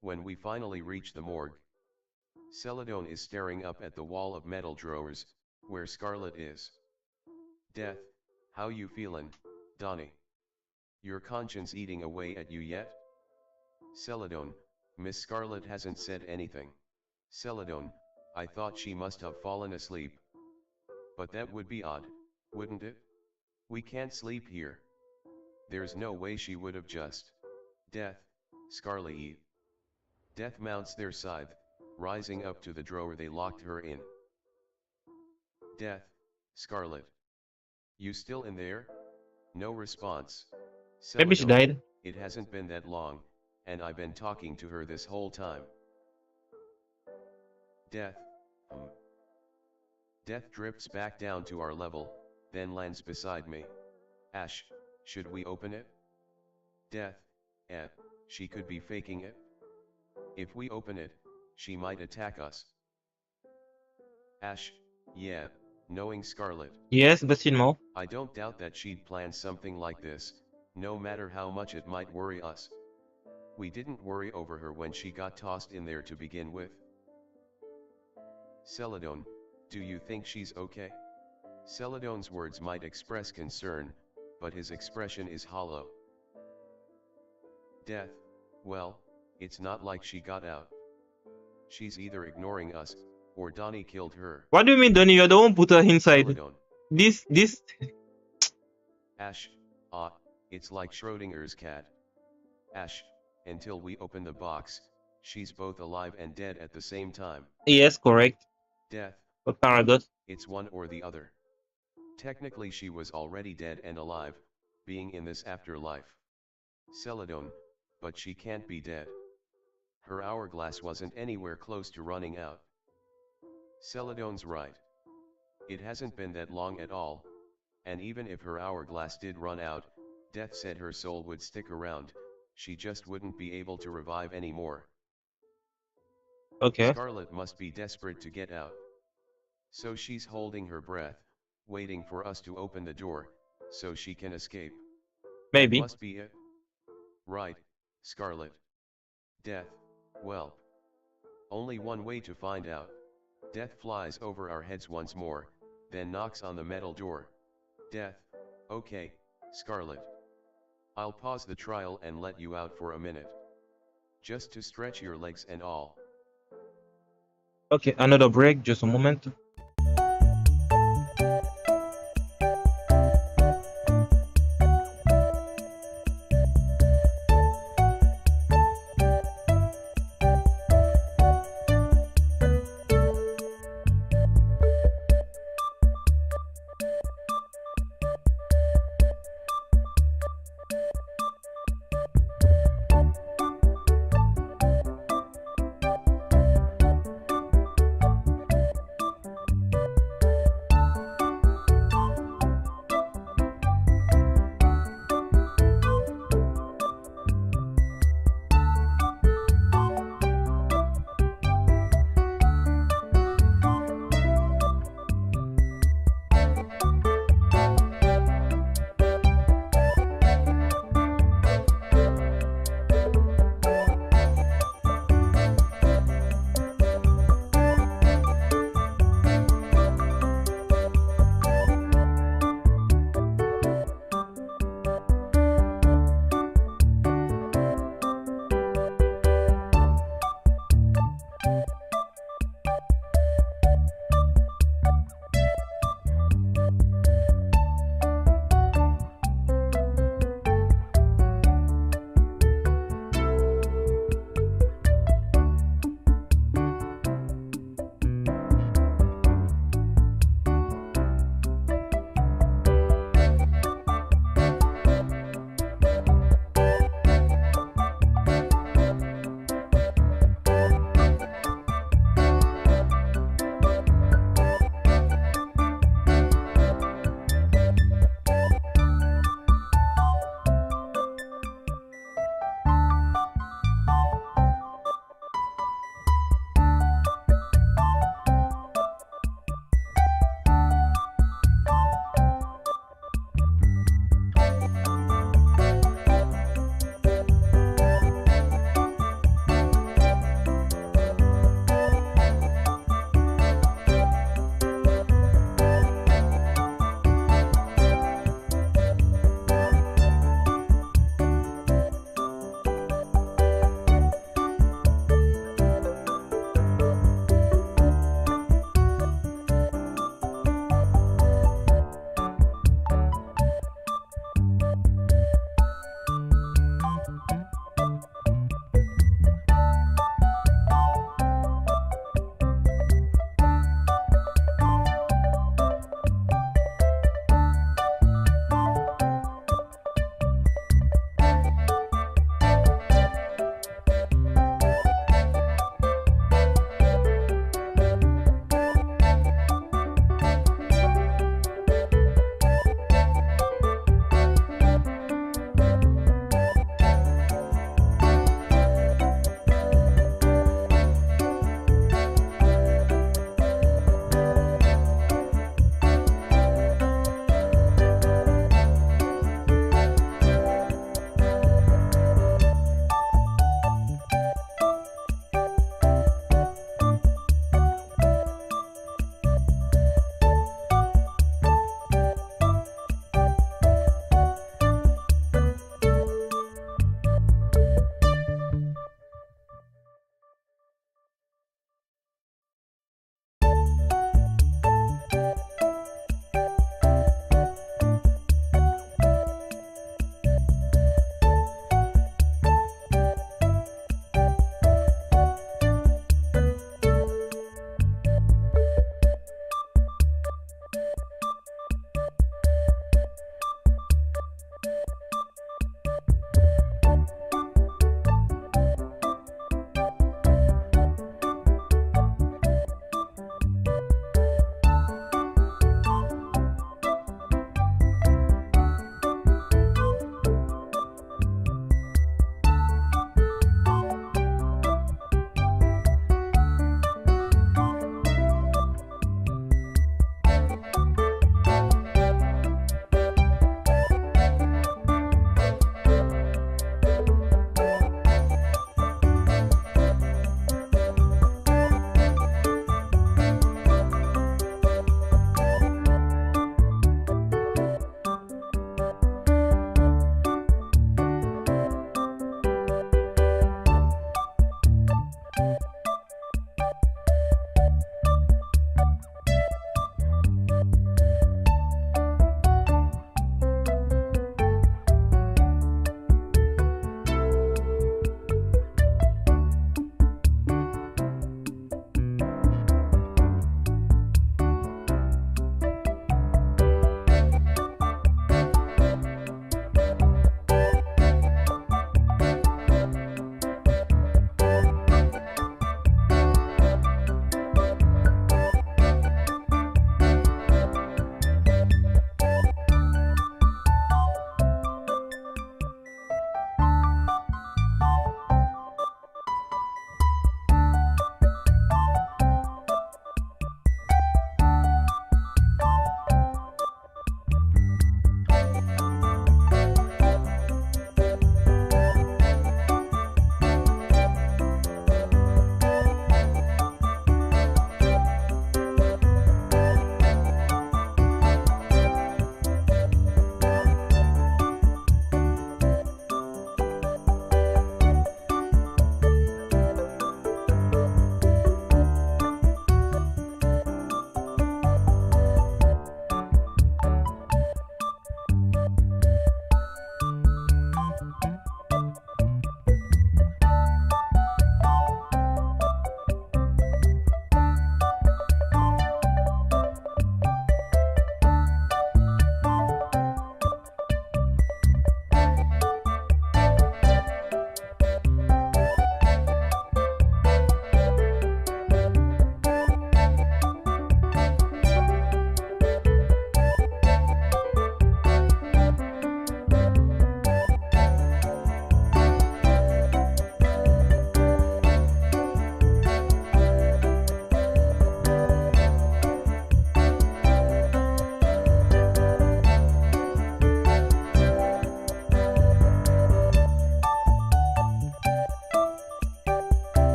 When we finally reach the morgue, Celadon is staring up at the wall of metal drawers, where Scarlet is. Death, how you feelin', Donnie? Your conscience eating away at you yet? Celadon, Miss Scarlet hasn't said anything. Celadon, I thought she must have fallen asleep. But that would be odd, wouldn't it? We can't sleep here. There's no way she would have just. Death, Scarlet. Death mounts their scythe, rising up to the drawer they locked her in. Death, Scarlet. You still in there? No response. Maybe she Celadon, died. it hasn't been that long, and I've been talking to her this whole time. Death, Death drifts back down to our level, then lands beside me. Ash, should we open it? Death, eh, she could be faking it. If we open it, she might attack us. Ash, yeah, knowing Scarlet. Yes, but still more. I don't doubt that she'd plan something like this, no matter how much it might worry us. We didn't worry over her when she got tossed in there to begin with. Celadon, do you think she's okay? Celadon's words might express concern, but his expression is hollow. Death, well, it's not like she got out. She's either ignoring us, or Donnie killed her. What do you mean, Donnie? You're the one put her inside. Celadon. This. Ash, ah, it's like Schrodinger's cat. Ash, until we open the box, she's both alive and dead at the same time. Yes, correct. Death, But paradox. it's one or the other. Technically she was already dead and alive, being in this afterlife. Celadon, but she can't be dead. Her hourglass wasn't anywhere close to running out. Celadon's right. It hasn't been that long at all, and even if her hourglass did run out, Death said her soul would stick around, she just wouldn't be able to revive anymore. Okay, Scarlet must be desperate to get out. So she's holding her breath, waiting for us to open the door, so she can escape. That maybe. must be it. Right, Scarlet. Death, well, only one way to find out. Death flies over our heads once more, then knocks on the metal door. Death, okay, Scarlet. I'll pause the trial and let you out for a minute. Just to stretch your legs and all. Okay, another break, just a moment.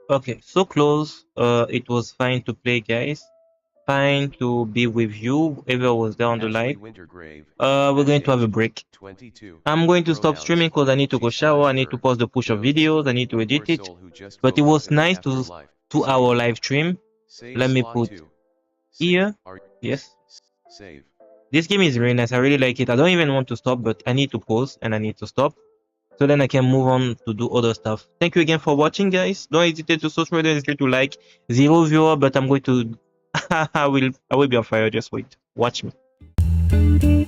Okay, so close. It was fine to play, guys. Fine to be with you. Whoever was there on the Ashley live. Wintergrave, We're S going to have a age break. 22, I'm going to stop pronouns, streaming because I need to go shower. I need to she/her, pause the push of notes, videos. I need to a edit poor it. soul who just But it woke up was in the nice to afterlife, our save, live stream. save Let me slot put 2, here. are, Yes. save. This game is really nice. I really like it. I don't even want to stop, but I need to pause and I need to stop. So then I can move on to do other stuff. Thank you again for watching, guys. Don't hesitate to subscribe, don't hesitate to like. Zero viewer, but I'm going to I will be on fire. Just wait. Watch me.